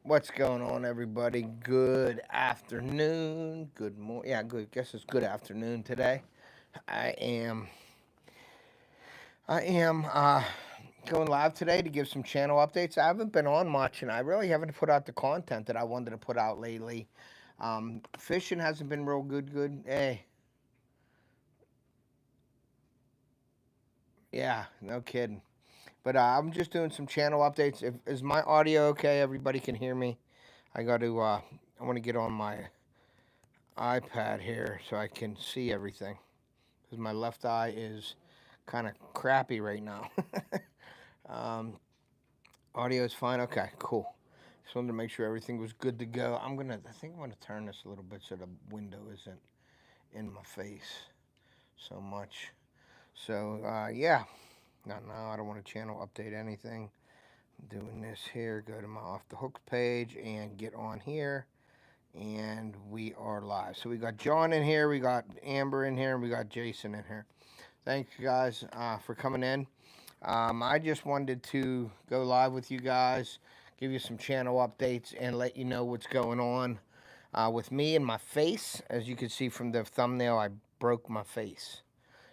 What's going on, everybody? Good afternoon. Good morning. Yeah, good. Guess it's good afternoon today. I am. I am going live today to give some channel updates. I haven't been on much, and I really haven't put out the content that I wanted to put out lately. Fishing hasn't been real good. Good. Hey, yeah, no kidding. But I'm just doing some channel updates. Is my audio okay? Everybody can hear me. I got to. I want to get on my iPad here so I can see everything because my left eye is kind of crappy right now. um, Audio is fine. Okay, cool. Just wanted to make sure everything was good to go. I think I'm gonna turn this a little bit so the window isn't in my face so much. So yeah, no, I don't want to channel update anything. I'm doing this here. Go to my Off the Hooks page and get on here. And we are live. So we got John in here, we got Amber in here, and we got Jason in here. Thanks, guys, for coming in. I just wanted to go live with you guys, give you some channel updates, and let you know what's going on with me and my face. As you can see from the thumbnail, I broke my face.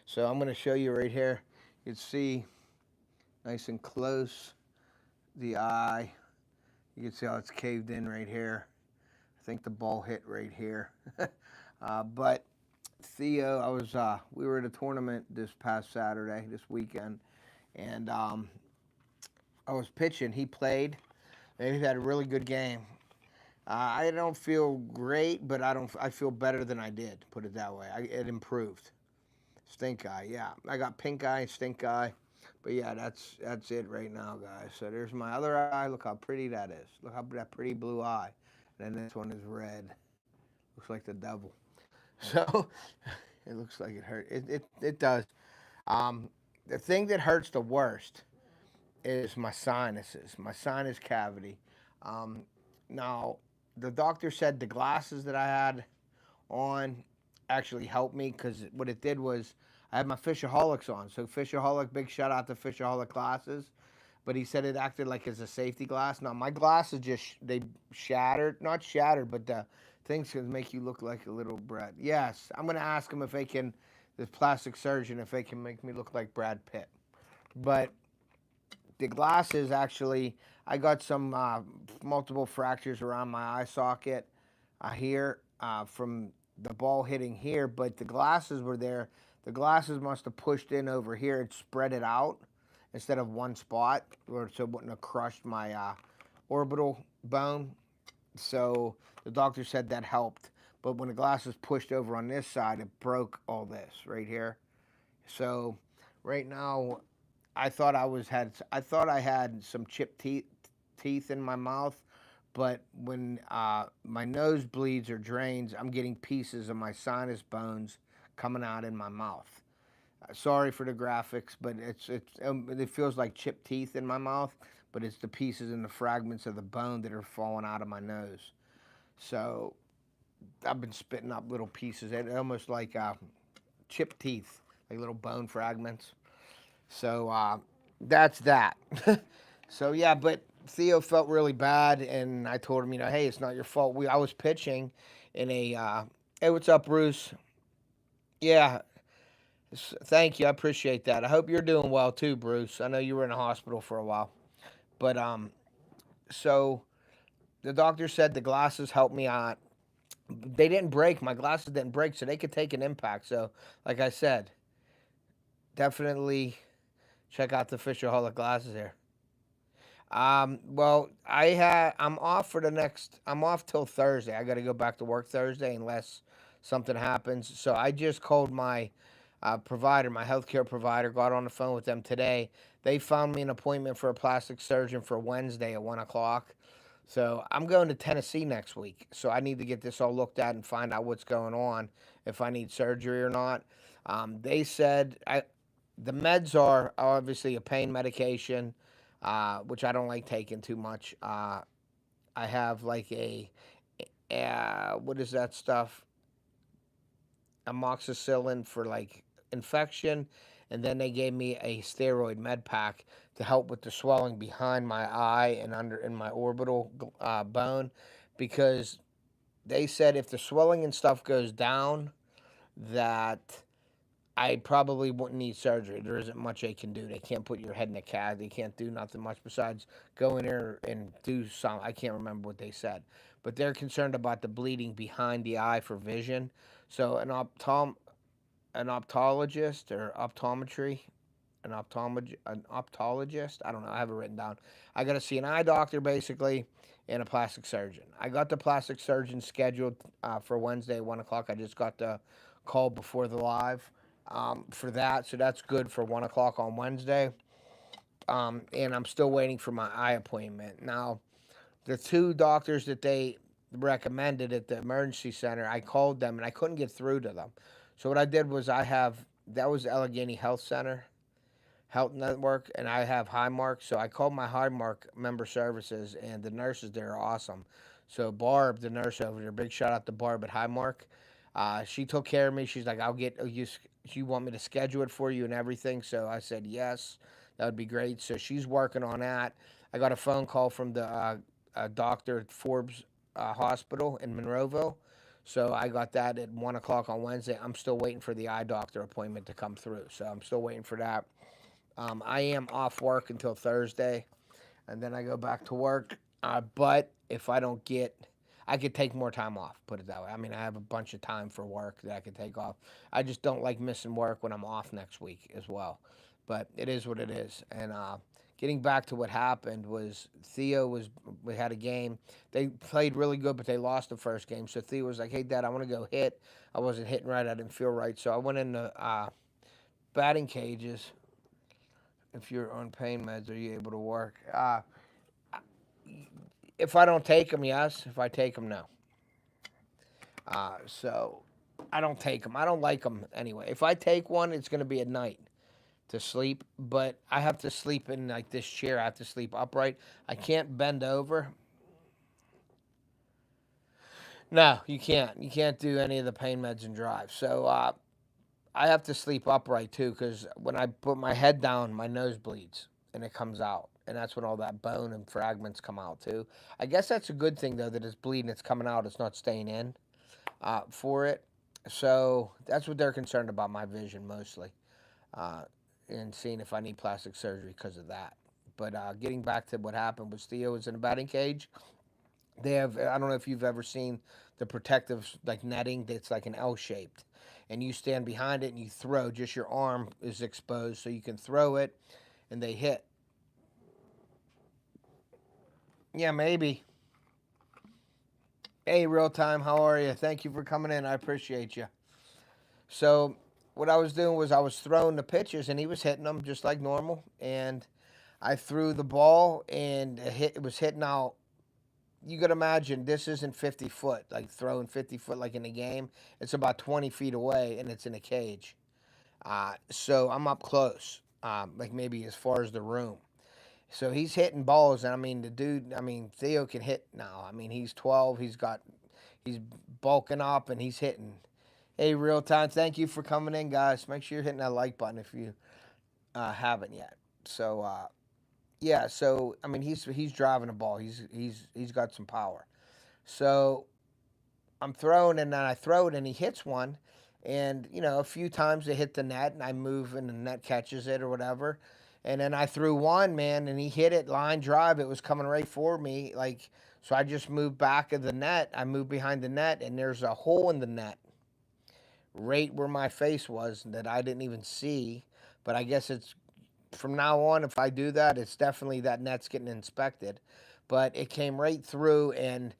So I'm going to show you right here. You can see nice and close the eye. You can see how it's caved in right here. I think the ball hit right here. But Theo, we were at a tournament this past Saturday, this weekend, and I was pitching. He played, and he had a really good game. I don't feel great, but I feel better than I did. Put it that way. It improved. Stink eye, yeah. I got pink eye, stink eye, but yeah, that's it right now, guys. So there's my other eye. Look how pretty that is. Look how that pretty blue eye. And then this one is red. Looks like the devil. So it looks like it hurt. It does. Um, the thing that hurts the worst is my sinuses, my sinus cavity. Um, Now, the doctor said the glasses that I had on actually helped me because what it did was I had my Fishaholics on. So Fishaholic, big shout out to Fishaholic glasses. But he said it acted like it's a safety glass. Now my glasses they shattered, not shattered, but the things can make you look like a little Brad. Yes, I'm gonna ask him if they can, the plastic surgeon, if they can make me look like Brad Pitt. But the glasses actually, I got some multiple fractures around my eye socket here from the ball hitting here, but the glasses were there. The glasses must have pushed in over here and spread it out instead of one spot, or so it wouldn't have crushed my orbital bone. So the doctor said that helped. But when the glasses pushed over on this side, it broke all this right here. So right now, I thought I had some chipped teeth in my mouth, but when my nose bleeds or drains, I'm getting pieces of my sinus bones coming out in my mouth. Sorry for the graphics, but it feels like chipped teeth in my mouth, but it's the pieces and the fragments of the bone that are falling out of my nose. So I've been spitting up little pieces, almost like chipped teeth, like little bone fragments. So that's that. So yeah, but Theo felt really bad, and I told him, hey, it's not your fault. I was pitching in a. Hey, what's up, Bruce? Yeah, thank you. I appreciate that. I hope you're doing well too, Bruce. I know you were in the hospital for a while, but so the doctor said the glasses helped me out. They didn't break. My glasses didn't break, so they could take an impact. So, like I said, definitely check out the Fishoholic glasses here. Well, I'm off for the next. I'm off till Thursday. I got to go back to work Thursday unless something happens. So I just called my provider, my healthcare provider. Got on the phone with them today. They found me an appointment for a plastic surgeon for Wednesday at 1 o'clock. So I'm going to Tennessee next week. So I need to get this all looked at and find out what's going on, if I need surgery or not. They said the meds are obviously a pain medication, which I don't like taking too much. I have like what is that stuff? Amoxicillin for like infection, and then they gave me a steroid med pack to help with the swelling behind my eye and under in my orbital bone, because they said if the swelling and stuff goes down, that I probably wouldn't need surgery. There isn't much they can do. They can't put your head in a cast. They can't do nothing much besides go in there and do some. I can't remember what they said, but they're concerned about the bleeding behind the eye for vision. So an optologist or optometry, an optologist. I don't know. I have it written down. I got to see an eye doctor basically and a plastic surgeon. I got the plastic surgeon scheduled for Wednesday at 1 o'clock. I just got the call before the live for that, so that's good for 1 o'clock on Wednesday. And I'm still waiting for my eye appointment. Now, the two doctors that they recommended at the emergency center, I called them and I couldn't get through to them. So what I did was that was Allegheny Health Network, and I have Highmark. So I called my Highmark member services, and the nurses there are awesome. So Barb, the nurse over there, big shout out to Barb at Highmark. She took care of me. She's like, I'll get you. You want me to schedule it for you and everything? So I said yes, that would be great. So she's working on that. I got a phone call from the doctor at Forbes Hospital in Monroeville. So I got that at 1 o'clock on Wednesday. I'm still waiting for the eye doctor appointment to come through. So I'm still waiting for that. I am off work until Thursday, and then I go back to work. But if I don't get, I could take more time off, put it that way. I mean, I have a bunch of time for work that I could take off. I just don't like missing work when I'm off next week as well. But it is what it is. And getting back to what happened was we had a game. They played really good, but they lost the first game. So Theo was like, hey, Dad, I want to go hit. I wasn't hitting right. I didn't feel right. So I went in the batting cages. If you're on pain meds, are you able to work? If I don't take them, yes. If I take them, no. So I don't take them. I don't like them anyway. If I take one, it's going to be at night to sleep. But I have to sleep in like this chair. I have to sleep upright. I can't bend over. No, you can't. You can't do any of the pain meds and drive. So I have to sleep upright too, because when I put my head down, my nose bleeds and it comes out. And that's when all that bone and fragments come out too. I guess that's a good thing though, that it's bleeding, it's coming out, it's not staying in for it. So that's what they're concerned about, my vision mostly, and seeing if I need plastic surgery because of that. But getting back to what happened was Theo was in a batting cage. They have, I don't know if you've ever seen the protective like netting that's like an L shaped, and you stand behind it and you throw, just your arm is exposed so you can throw it and they hit. Yeah, maybe. Hey, real time, how are you? Thank you for coming in. I appreciate you. So, what I was doing was I was throwing the pitches and he was hitting them just like normal. And I threw the ball and it was hitting out. You could imagine this isn't 50 foot, like throwing 50 foot like in a game. It's about 20 feet away and it's in a cage. So I'm up close, like maybe as far as the room. So he's hitting balls, and I mean the dude. I mean Theo can hit now. I mean he's 12. He's bulking up, and he's hitting. Hey, real time. Thank you for coming in, guys. Make sure you're hitting that like button if you haven't yet. So yeah. So I mean he's driving the ball. He's got some power. So I'm throwing, and then I throw it, and he hits one. And, a few times they hit the net, and I move, and the net catches it or whatever. And then I threw one, man, and he hit it line drive. It was coming right for me. So I just moved back of the net. I moved behind the net, and there's a hole in the net right where my face was that I didn't even see. But I guess it's from now on, if I do that, it's definitely that net's getting inspected. But it came right through, and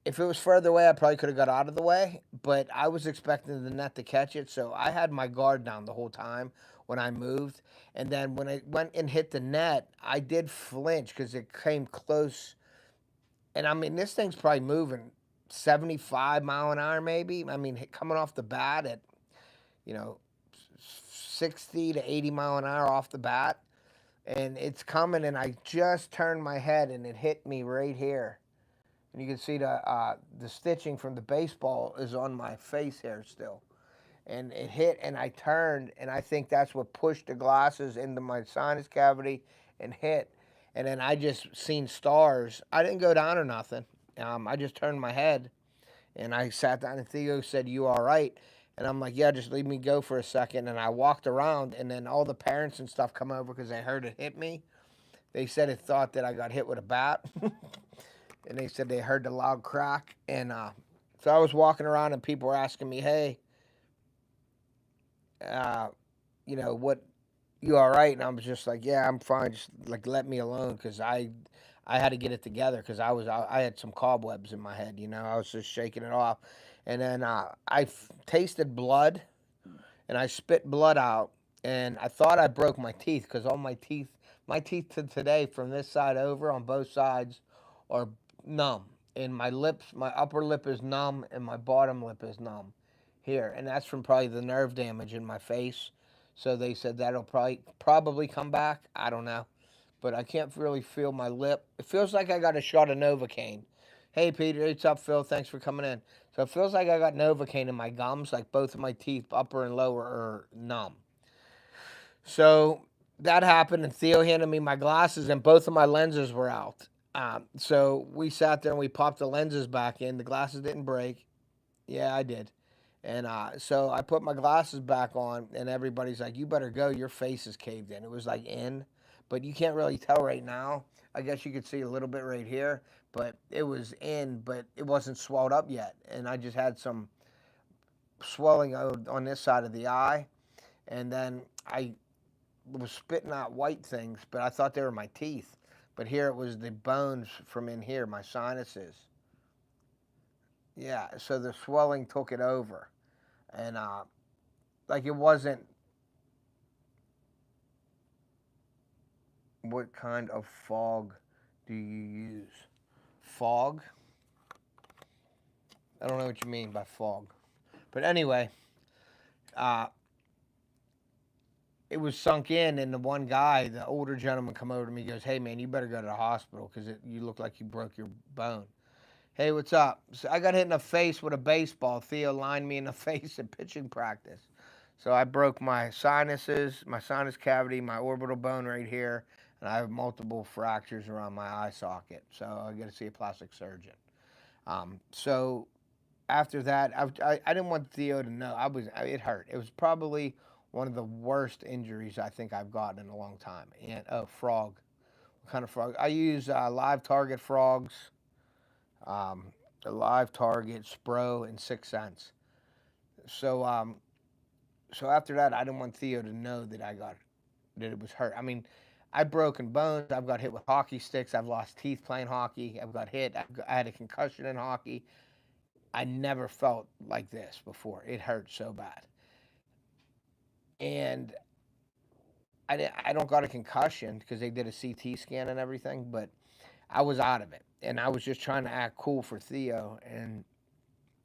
if it was further away, I probably could have got out of the way, but I was expecting the net to catch it, so I had my guard down the whole time when I moved. And then when I went and hit the net, I did flinch because it came close. And I mean, this thing's probably moving 75 mile an hour, maybe. I mean, coming off the bat at, you know, 60 to 80 mile an hour off the bat. And it's coming, and I just turned my head, and it hit me right here. And you can see the stitching from the baseball is on my face here still. and it hit, and I turned, and I think that's what pushed the glasses into my sinus cavity and hit. And then I just seen stars. I didn't go down or nothing. I just turned my head, and I sat down, and Theo said, "You all right?" And I'm like, "Yeah, just leave me go for a second." And I walked around, and then all the parents and stuff come over because they heard it hit me. They said it thought that I got hit with a bat. And they said they heard the loud crack. And so I was walking around, and people were asking me, "Hey, uh, what, you all right?" And I was just like, "Yeah, I'm fine. Just like let me alone," because I had to get it together because I had some cobwebs in my head. I was just shaking it off. And then tasted blood, and I spit blood out, and I thought I broke my teeth because all my teeth to today from this side over on both sides are numb. And my upper lip is numb, and my bottom lip is numb here, and that's from probably the nerve damage in my face. So they said that'll probably come back. I don't know, but I can't really feel my lip. It feels like I got a shot of Novocaine. Hey Peter, what's up, Phil? Thanks for coming in. So it feels like I got Novocaine in my gums, like both of my teeth, upper and lower, are numb. So that happened, and Theo handed me my glasses, and both of my lenses were out. So we sat there and we popped the lenses back in. The glasses didn't break. Yeah, I did. And so I put my glasses back on, and everybody's like, "You better go. Your face is caved in." It was like in, but you can't really tell right now. I guess you could see a little bit right here, but it was in, but it wasn't swelled up yet. And I just had some swelling on this side of the eye, and then I was spitting out white things, but I thought they were my teeth. But here it was the bones from in here, my sinuses. Yeah, so the swelling took it over. And like it wasn't. What kind of fog do you use? Fog? I don't know what you mean by fog. But anyway, uh, it was sunk in, and the one guy, the older gentleman, come over to me and goes, "Hey, man, you better go to the hospital because you look like you broke your bone." Hey, what's up? So I got hit in the face with a baseball. Theo lined me in the face at pitching practice. So I broke my sinuses, my sinus cavity, my orbital bone right here, and I have multiple fractures around my eye socket. So I got to see a plastic surgeon. So after that, I didn't want Theo to know. It hurt. It was probably one of the worst injuries I think I've gotten in a long time. And frog. What kind of frog? I use live target frogs, um, the live target, Spro, and 6 cents. So so after that, I didn't want Theo to know that it was hurt. I mean, I've broken bones. I've got hit with hockey sticks. I've lost teeth playing hockey. I've got hit. I had a concussion in hockey. I never felt like this before. It hurt so bad. And I don't got a concussion because they did a CT scan and everything, but I was out of it. And I was just trying to act cool for Theo. And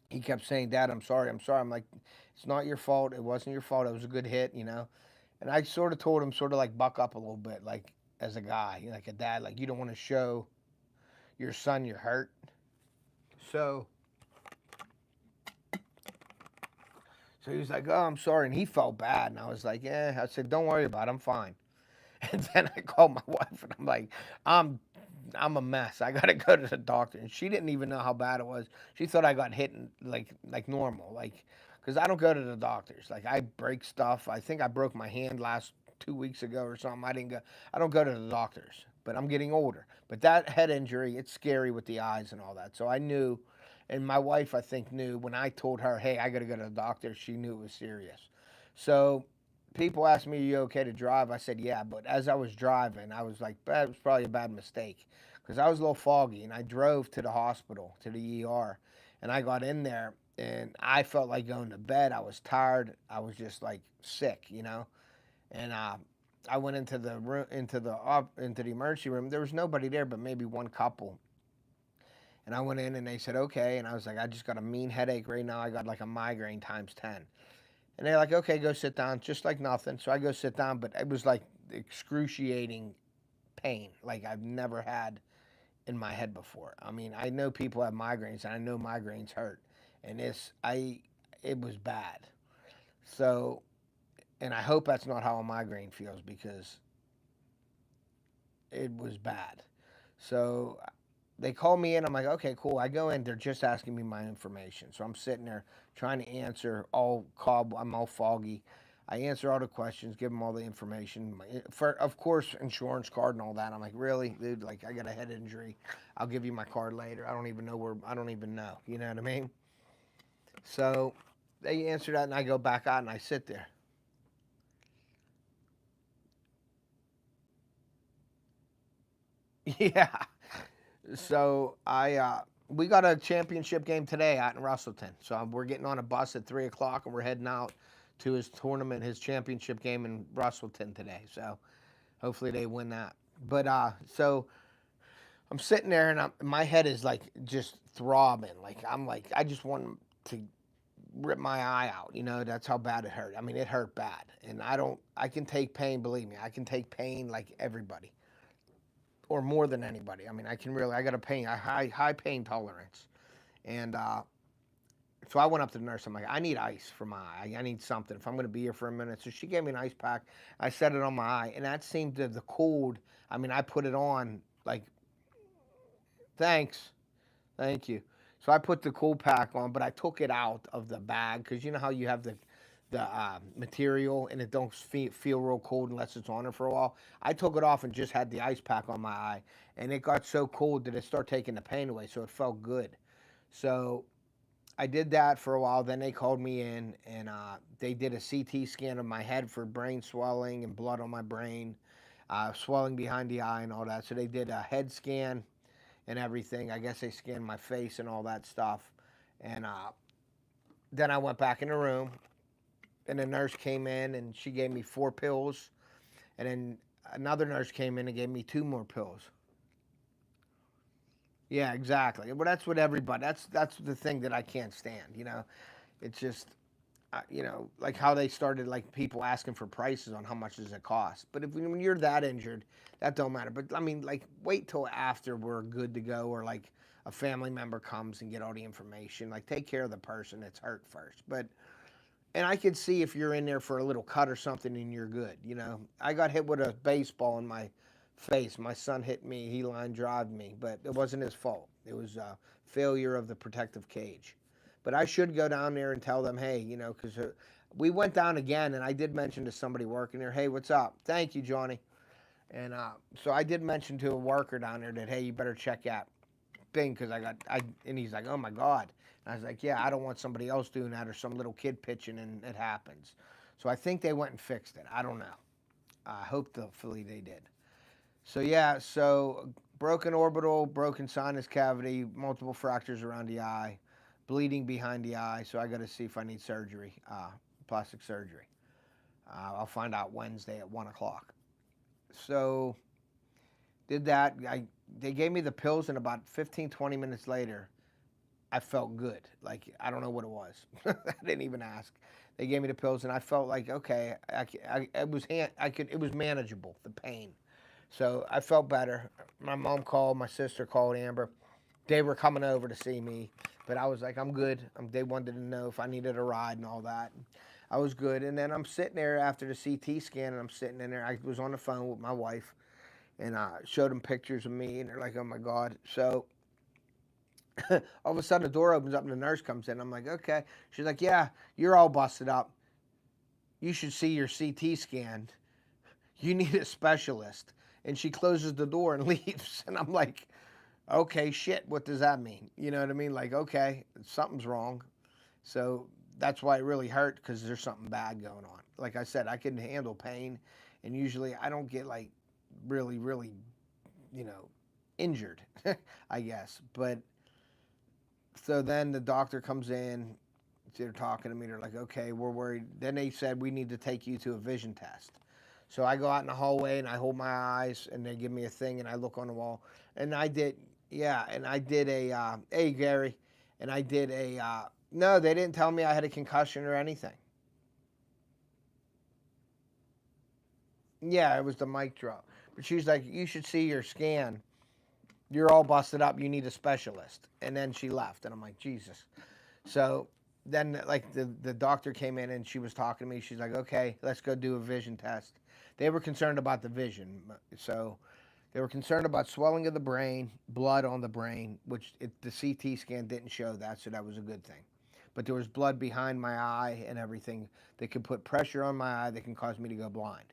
he kept saying, "Dad, I'm sorry. I'm sorry." I'm like, "It's not your fault. It wasn't your fault. It was a good hit. And I sort of told him, sort of like, buck up a little bit, like as a guy, like a dad, like you don't want to show your son you're hurt. So, so he was like, "Oh, I'm sorry," and he felt bad, and I was like, "Yeah." I said, "Don't worry about it. I'm fine." And then I called my wife, and I'm like, "I'm I'm a mess. I gotta go to the doctor." And she didn't even know how bad it was. She thought I got hit like normal, like because I don't go to the doctors. Like I break stuff. I think I broke my hand last 2 weeks ago or something. I didn't go. I don't go to the doctors. But I'm getting older. But that head injury, it's scary with the eyes and all that. So I knew, and my wife I think knew when I told her, "Hey, I gotta go to the doctor." She knew it was serious. So people asked me, "Are you okay to drive?" I said, "Yeah." But as I was driving, I was like, "That was probably a bad mistake," because I was a little foggy, and I drove to the hospital, to the ER, and I got in there, and I felt like going to bed. I was tired. I was just like sick. And I went into the room, into the emergency room. There was nobody there, but maybe one couple. And I went in, and they said, "Okay," and I was like, "I just got a mean headache right now. I got like a migraine times 10." And they're like, "Okay, go sit down," just like nothing. So I go sit down, but it was like excruciating pain, like I've never had in my head before. I mean, I know people have migraines, and I know migraines hurt, and it was bad. So, and I hope that's not how a migraine feels because it was bad. So they call me in. I'm like, okay, cool. I go in. They're just asking me my information. So I'm sitting there trying to answer all cob. I'm all foggy. I answer all the questions, give them all the information. For, of course, insurance card and all that. I'm like, really, dude? Like, I got a head injury. I'll give you my card later. I don't even know where. I don't even know. You know what I mean? So they answer that, and I go back out and I sit there. Yeah. So we got a championship game today out in Russellton. So we're getting on a bus at 3 o'clock and we're heading out to his tournament, his championship game in Russellton today. So hopefully they win that. But so I'm sitting there and my head is like just throbbing. Like I'm like I just want to rip my eye out. You know, that's how bad it hurt. I mean, it hurt bad, and I can take pain. Believe me, I can take pain like everybody or more than anybody. I mean, I can really. I got a high pain tolerance, and so I went up to the nurse. I'm like, I need ice for my eye. I need something if I'm going to be here for a minute. So she gave me an ice pack. I set it on my eye, and that seemed to the cold. I mean, I put it on like, thanks, thank you. So I put the cool pack on, but I took it out of the bag because you know how you have the material and it don't feel real cold unless it's on it for a while. I took it off and just had the ice pack on my eye, and it got so cold that it started taking the pain away, so it felt good. So I did that for a while. Then they called me in, and they did a CT scan of my head for brain swelling and blood on my brain, swelling behind the eye and all that. So they did a head scan and everything. I guess they scanned my face and all that stuff. And then I went back in the room, and the nurse came in and she gave me 4 pills. And then another nurse came in and gave me 2 more pills. Yeah, exactly. Well, that's what everybody. That's the thing that I can't stand. You know, it's just like how they started like people asking for prices on how much does it cost. But if when you're that injured, that don't matter. But I mean, like wait till after we're good to go, or like a family member comes and get all the information. Like take care of the person that's hurt first. But and I could see if you're in there for a little cut or something and you're good. You know, I got hit with a baseball in my face. My son hit me. He line drive me, but it wasn't his fault. It was a failure of the protective cage. But I should go down there and tell them, hey, you know, because we went down again, and I did mention to somebody working there, hey, what's up? Thank you, Johnny. And so I did mention to a worker down there that, hey, you better check that thing because and he's like, oh my God. And I was like, yeah, I don't want somebody else doing that or some little kid pitching and it happens. So I think they went and fixed it. I don't know. I hopefully they did. So yeah, so broken orbital, broken sinus cavity, multiple fractures around the eye, bleeding behind the eye. So I got to see if I need surgery, plastic surgery. I'll find out Wednesday at 1 o'clock. So did that. They gave me the pills, and about 15, 20 minutes later, I felt good. Like I don't know what it was. I didn't even ask. They gave me the pills, and I felt like okay. It was manageable. The pain. So I felt better. My mom called. My sister called. Amber. They were coming over to see me, but I was like, I'm good. They wanted to know if I needed a ride and all that. I was good. And then I'm sitting there after the CT scan, and I'm sitting in there. I was on the phone with my wife, and I showed them pictures of me, and they're like, oh my God. So all of a sudden the door opens up and the nurse comes in. I'm like, okay. She's like, yeah, you're all busted up. You should see your CT scan. You need a specialist. And she closes the door and leaves. And I'm like, okay, shit, what does that mean? You know what I mean? Like, okay, something's wrong. So that's why it really hurt because there's something bad going on. Like I said, I can handle pain. And usually I don't get like really, really, injured, I guess. But so then the doctor comes in. They're talking to me. They're like, okay, we're worried. Then they said, we need to take you to a vision test. So I go out in the hallway and I hold my eyes and they give me a thing and I look on the wall. And I did, yeah, and I did hey, Gary. And I did no, they didn't tell me I had a concussion or anything. Yeah, it was the mic drop. But she's like, you should see your scan. You're all busted up. You need a specialist. And then she left. And I'm like, Jesus. So then like the doctor came in and she was talking to me. She's like, okay, let's go do a vision test. They were concerned about the vision, so they were concerned about swelling of the brain, blood on the brain, which the CT scan didn't show that, so that was a good thing. But there was blood behind my eye and everything that could put pressure on my eye that can cause me to go blind.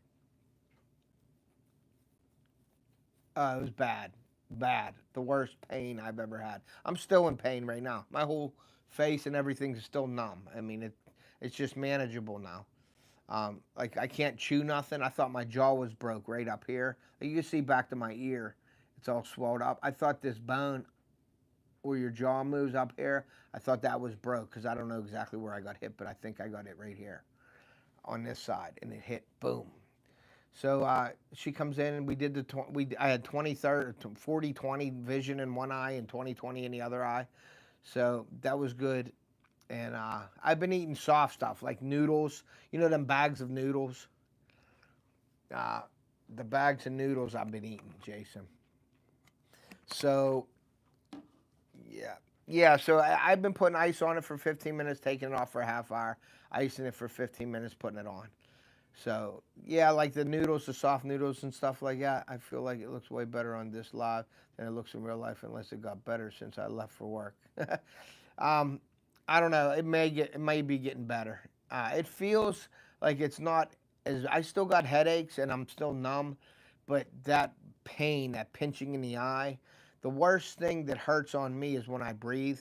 It was bad, bad. The worst pain I've ever had. I'm still in pain right now. My whole face and everything is still numb. I mean, it's just manageable now. Like I can't chew nothing. I thought my jaw was broke right up here. Like you can see back to my ear. It's all swelled up. I thought this bone where your jaw moves up here, I thought that was broke because I don't know exactly where I got hit, but I think I got it right here on this side, and it hit boom. So she comes in and we did I had 40/20 vision in one eye and 20/20 in the other eye. So that was good. And I've been eating soft stuff like noodles. You know them bags of noodles? Uh, the bags of noodles I've been eating, Jason. So, yeah. Yeah, so I've been putting ice on it for 15 minutes, taking it off for a half hour, icing it for 15 minutes, putting it on. So, yeah, like the noodles, the soft noodles and stuff like that, I feel like it looks way better on this live than it looks in real life, unless it got better since I left for work. um, I don't know. It may be getting better. It feels like it's not as I still got headaches and I'm still numb, but that pain, that pinching in the eye, the worst thing that hurts on me is when I breathe.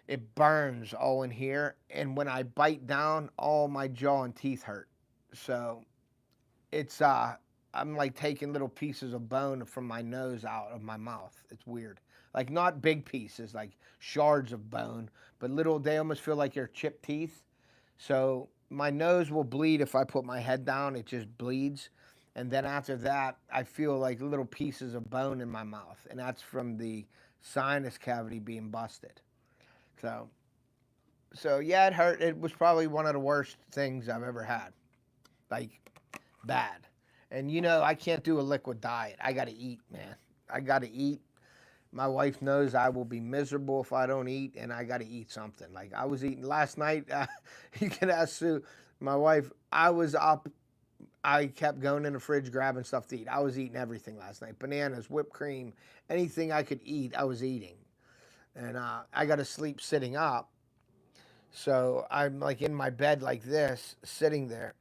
It burns all in here, and when I bite down, all my jaw and teeth hurt. So it's I'm like taking little pieces of bone from my nose out of my mouth. It's weird. Like not big pieces, like shards of bone, but little they almost feel like they're chipped teeth. So my nose will bleed if I put my head down, it just bleeds. And then after that, I feel like little pieces of bone in my mouth, and that's from the sinus cavity being busted. So so yeah, it hurt. It was probably one of the worst things I've ever had. Like bad. And you know, I can't do a liquid diet. I got to eat, man. I got to eat. My wife knows I will be miserable if I don't eat, and I got to eat something. Like I was eating last night. You can ask Sue, my wife. I was up. I kept going in the fridge grabbing stuff to eat. I was eating everything last night: bananas, whipped cream, anything I could eat. I was eating, and I got to sleep sitting up. So I'm like in my bed like this, sitting there,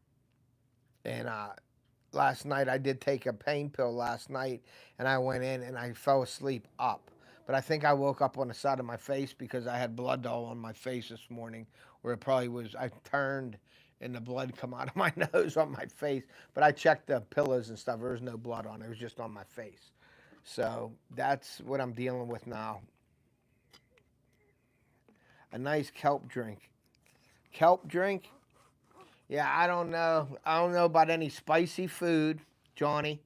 and last night I did take a pain pill last night, and I went in and I fell asleep up. But I think I woke up on the side of my face because I had blood all on my face this morning, where it probably was. I turned and the blood come out of my nose on my face. But I checked the pillows and stuff. There was no blood on it. It was just on my face. So that's what I'm dealing with now. A nice kelp drink. Kelp drink? Yeah, I don't know. I don't know about any spicy food, Johnny.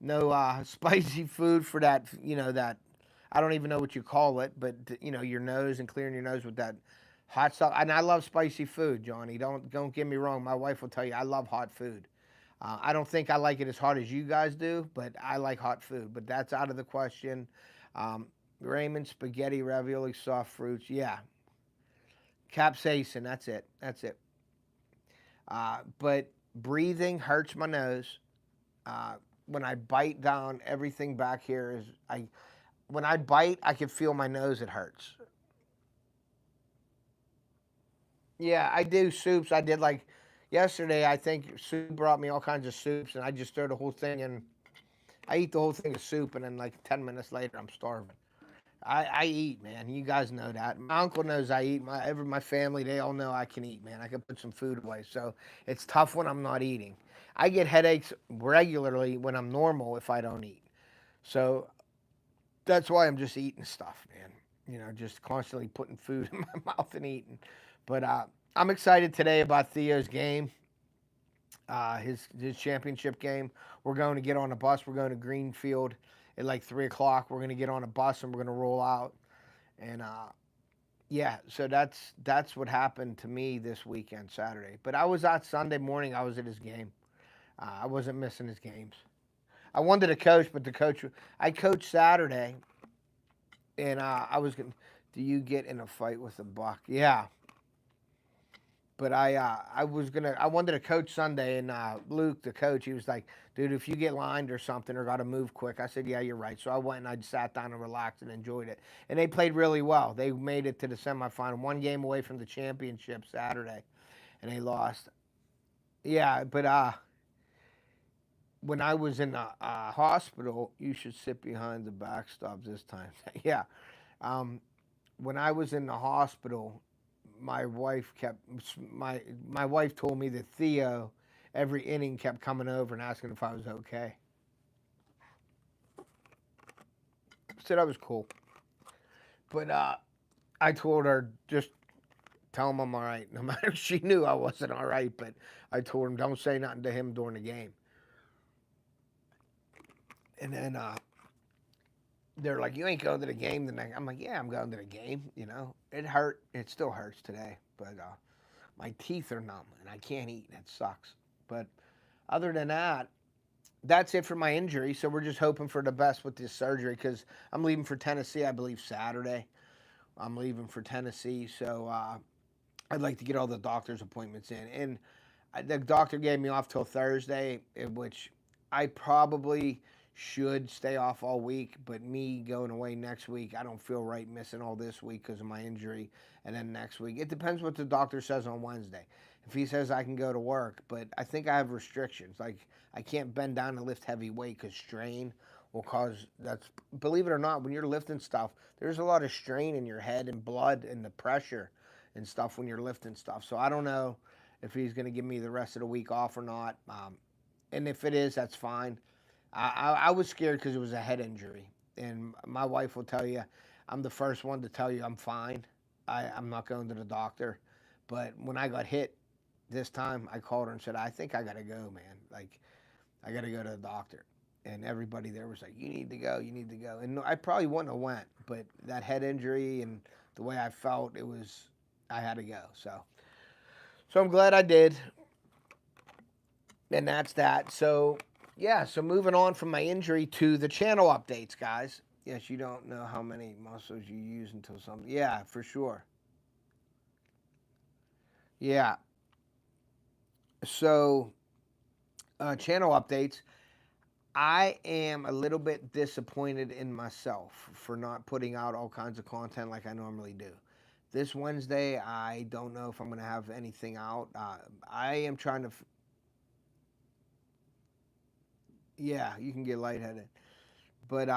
No spicy food for that, you know, that I don't even know what you call it, but you know, your nose and clearing your nose with that hot stuff. And I love spicy food, Johnny. Don't get me wrong. My wife will tell you I love hot food. I don't think I like it as hard as you guys do, but I like hot food. But that's out of the question. Ramen, spaghetti, ravioli, soft fruits. Yeah, capsaicin. That's it. That's it. But breathing hurts my nose. When I bite down, everything back here is I. When I bite, I can feel my nose. It hurts. Yeah, I do soups. I did like yesterday. I think Sue brought me all kinds of soups, and I just throw the whole thing in. I eat the whole thing of soup, and then like 10 minutes later, I'm starving. I eat, man. You guys know that. My uncle knows I eat. My family, they all know I can eat, man. I can put some food away. So it's tough when I'm not eating. I get headaches regularly when I'm normal if I don't eat. So that's why I'm just eating stuff, man. You know, just constantly putting food in my mouth and eating. But I'm excited today about Theo's game, his championship game. We're going to get on a bus. We're going to Greenfield at like 3 o'clock. We're going to get on a bus and we're going to roll out. And yeah, so that's what happened to me this weekend, Saturday. But I was out Sunday morning. I was at his game. I wasn't missing his games. I wanted to coach, but I coached Saturday, and I was going. Do you get in a fight with a buck? Yeah, But I wanted to coach Sunday, and Luke, the coach, he was like, "Dude, if you get lined or something or got to move quick," I said, "Yeah, you're right." So I went and I sat down and relaxed and enjoyed it. And they played really well. They made it to the semifinal, one game away from the championship Saturday, and they lost. Yeah, but when I was in the hospital, you should sit behind the backstop this time. Yeah. Um, when I was in the hospital, my wife kept my wife told me that Theo every inning kept coming over and asking if I was okay. I said I was cool, but I told her just tell him I'm all right. No matter she knew I wasn't all right, but I told him don't say nothing to him during the game. And then they're like, "You ain't going to the game tonight." I'm like, "Yeah, I'm going to the game." You know, it hurt. It still hurts today, but my teeth are numb and I can't eat. That sucks. But other than that, that's it for my injury. So we're just hoping for the best with this surgery because I'm leaving for Tennessee, I believe, Saturday. I'm leaving for Tennessee. So I'd like to get all the doctor's appointments in. And the doctor gave me off till Thursday, in which I probably should stay off all week. But me going away next week, I don't feel right missing all this week because of my injury. And then next week, it depends what the doctor says on Wednesday. If he says I can go to work, but I think I have restrictions. Like I can't bend down and lift heavy weight because strain will cause that's believe it or not, when you're lifting stuff, there's a lot of strain in your head and blood and the pressure and stuff when you're lifting stuff. So I don't know if he's going to give me the rest of the week off or not. And if it is, that's fine. I was scared because it was a head injury. And my wife will tell you, I'm the first one to tell you I'm fine. I'm not going to the doctor. But when I got hit this time, I called her and said, I think I got to go, man. Like, I got to go to the doctor. And everybody there was like, you need to go, you need to go. And I probably wouldn't have went, but that head injury and the way I felt, I had to go. So I'm glad I did. And that's that. So, yeah, so moving on from my injury to the channel updates, guys. Yes, you don't know how many muscles you use until something. Yeah, for sure. Yeah. So, channel updates. I am a little bit disappointed in myself for not putting out all kinds of content like I normally do. This Wednesday, I don't know if I'm going to have anything out. I am trying to, yeah, you can get lightheaded. But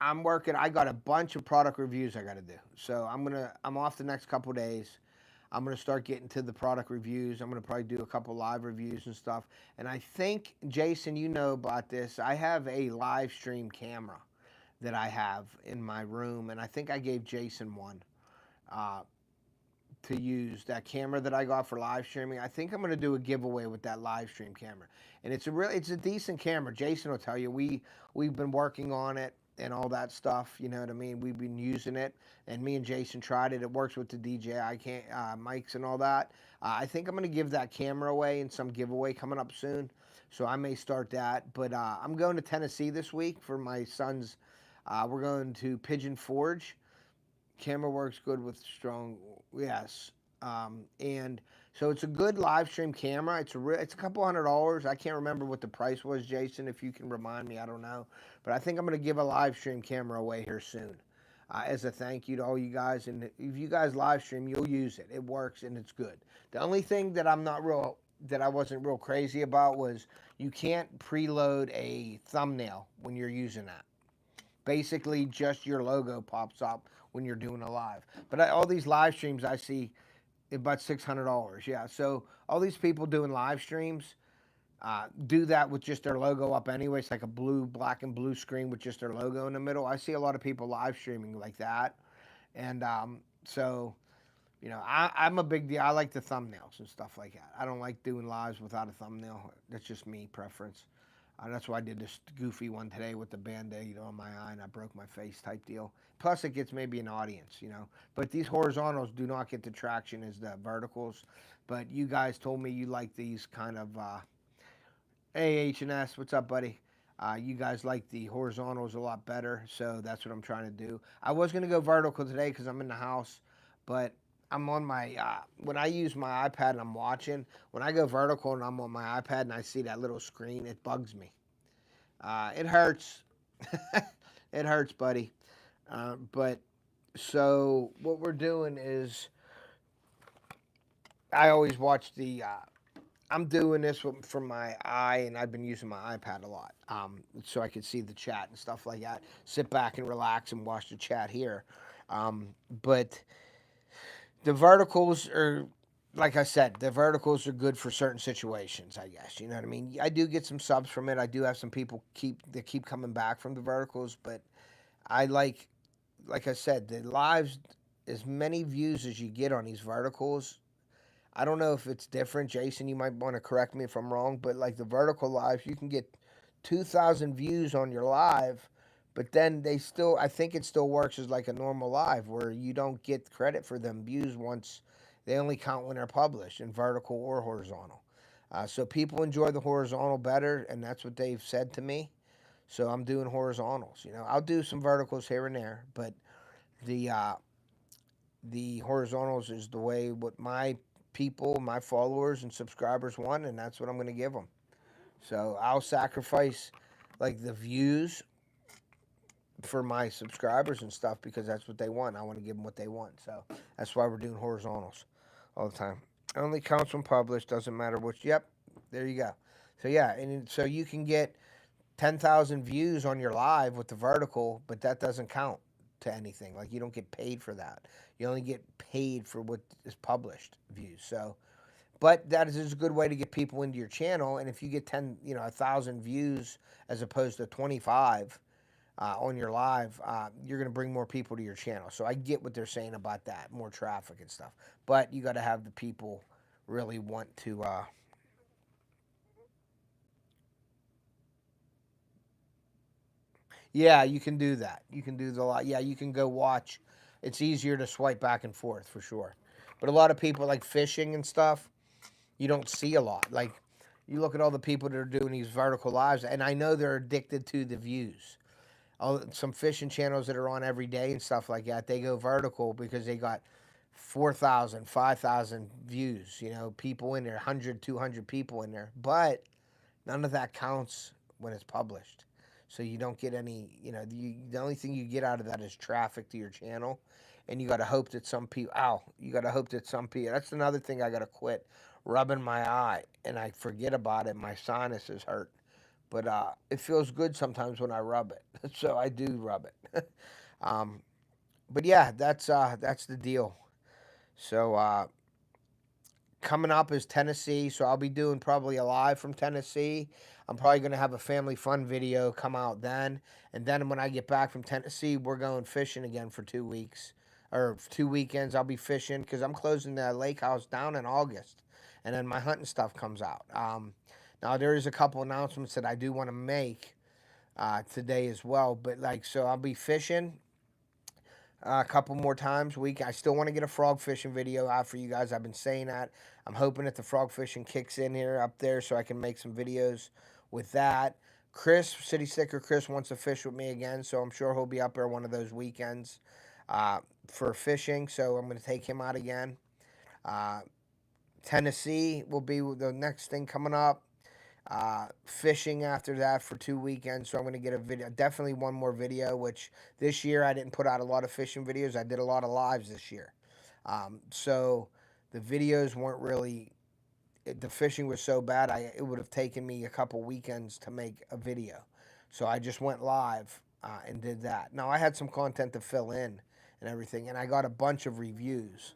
I'm working. I got a bunch of product reviews I got to do. So I'm off the next couple days. I'm gonna start getting to the product reviews. I'm gonna probably do a couple live reviews and stuff. And I think Jason, you know about this. I have a live stream camera that I have in my room, and I think I gave Jason one uh, to use that camera that I got for live streaming. I think I'm gonna do a giveaway with that live stream camera, and it's a decent camera. Jason will tell you we've been working on it and all that stuff. You know what I mean? We've been using it, and me and Jason tried it. It works with the DJI can't mics and all that. I think I'm gonna give that camera away in some giveaway coming up soon, so I may start that. But I'm going to Tennessee this week for my son's. We're going to Pigeon Forge. Camera works good with strong, yes. And so it's a good live stream camera. It's a couple $100. I can't remember what the price was, Jason. If you can remind me, I don't know. But I think I'm going to give a live stream camera away here soon, as a thank you to all you guys. And if you guys live stream, you'll use it. It works and it's good. The only thing that I wasn't real crazy about was you can't preload a thumbnail when you're using that. Basically, just your logo pops up when you're doing a live. But all these live streams I see about $600. Yeah, so all these people doing live streams do that with just their logo up anyway. It's like a black and blue screen with just their logo in the middle. I see a lot of people live streaming like that, and so I'm a big deal. I like the thumbnails and stuff like that. I don't like doing lives without a thumbnail. That's just me preference. That's why I did this goofy one today with the band-aid on my eye and I broke my face type deal. Plus, it gets maybe an audience. But these horizontals do not get the traction as the verticals. But you guys told me you like these kind of, hey, H&S, what's up, buddy? You guys like the horizontals a lot better, so that's what I'm trying to do. I was going to go vertical today because I'm in the house, but I'm on my when I use my iPad and I'm watching. When I go vertical and I'm on my iPad and I see that little screen, it bugs me. It hurts. It hurts, buddy. But so what we're doing is I always watch the. I'm doing this from my eye, and I've been using my iPad a lot, so I can see the chat and stuff like that. Sit back and relax and watch the chat here. But the verticals are, like I said, the verticals are good for certain situations. I guess you know what I mean. I do get some subs from it. I do have some people keep coming back from the verticals, but I like I said, the lives, as many views as you get on these verticals. I don't know if it's different, Jason. You might want to correct me if I'm wrong, but like the vertical lives, you can get 2,000 views on your live, but then they still, I think it still works as like a normal live where you don't get credit for them views once they only count when they're published in vertical or horizontal. So people enjoy the horizontal better, and that's what they've said to me. So I'm doing horizontals. You know, I'll do some verticals here and there, but the uh, the horizontals is the way what my people, my followers and subscribers want, and that's what I'm going to give them. So I'll sacrifice like the views for my subscribers and stuff because that's what they want. I want to give them what they want. So that's why we're doing horizontals all the time. Only counts when published. Doesn't matter which. Yep, there you go. So yeah, and so you can get 10,000 views on your live with the vertical, but that doesn't count to anything. Like you don't get paid for that. You only get paid for what is published views. So, but that is a good way to get people into your channel. And if you get 10, 1,000 views as opposed to 25 on your live, you're going to bring more people to your channel. So I get what they're saying about that, more traffic and stuff. But you got to have the people really want to. Yeah, you can do that. You can do the lot. Yeah, you can go watch. It's easier to swipe back and forth for sure. But a lot of people like fishing and stuff, you don't see a lot. Like you look at all the people that are doing these vertical lives, and I know they're addicted to the views. Some fishing channels that are on every day and stuff like that, they go vertical because they got 4,000, 5,000 views. You know, people in there, 100, 200 people in there. But none of that counts when it's published. So you don't get any, the only thing you get out of that is traffic to your channel. And you got to hope that some people, you got to hope that some people, that's another thing I got to quit rubbing my eye. And I forget about it. My sinuses hurt. But it feels good sometimes when I rub it. So I do rub it. um, but yeah, that's the deal. So coming up is Tennessee, so I'll be doing probably a live from Tennessee. I'm probably going to have a family fun video come out then. And then when I get back from Tennessee, we're going fishing again for 2 weeks. Or 2 weekends I'll be fishing because I'm closing the lake house down in August. And then my hunting stuff comes out. Now, there is a couple announcements that I do want to make today as well. But, so I'll be fishing a couple more times a week. I still want to get a frog fishing video out for you guys. I've been saying that. I'm hoping that the frog fishing kicks in here up there so I can make some videos with that. Chris, City Sticker Chris, wants to fish with me again, so I'm sure he'll be up there one of those weekends for fishing. So I'm going to take him out again. Tennessee will be the next thing coming up. Fishing after that for 2 weekends. So I'm going to get a video, definitely one more video, which this year I didn't put out a lot of fishing videos. I did a lot of lives this year. So the videos weren't really, the fishing was so bad, it would have taken me a couple weekends to make a video. So I just went live and did that. Now I had some content to fill in and everything, and I got a bunch of reviews.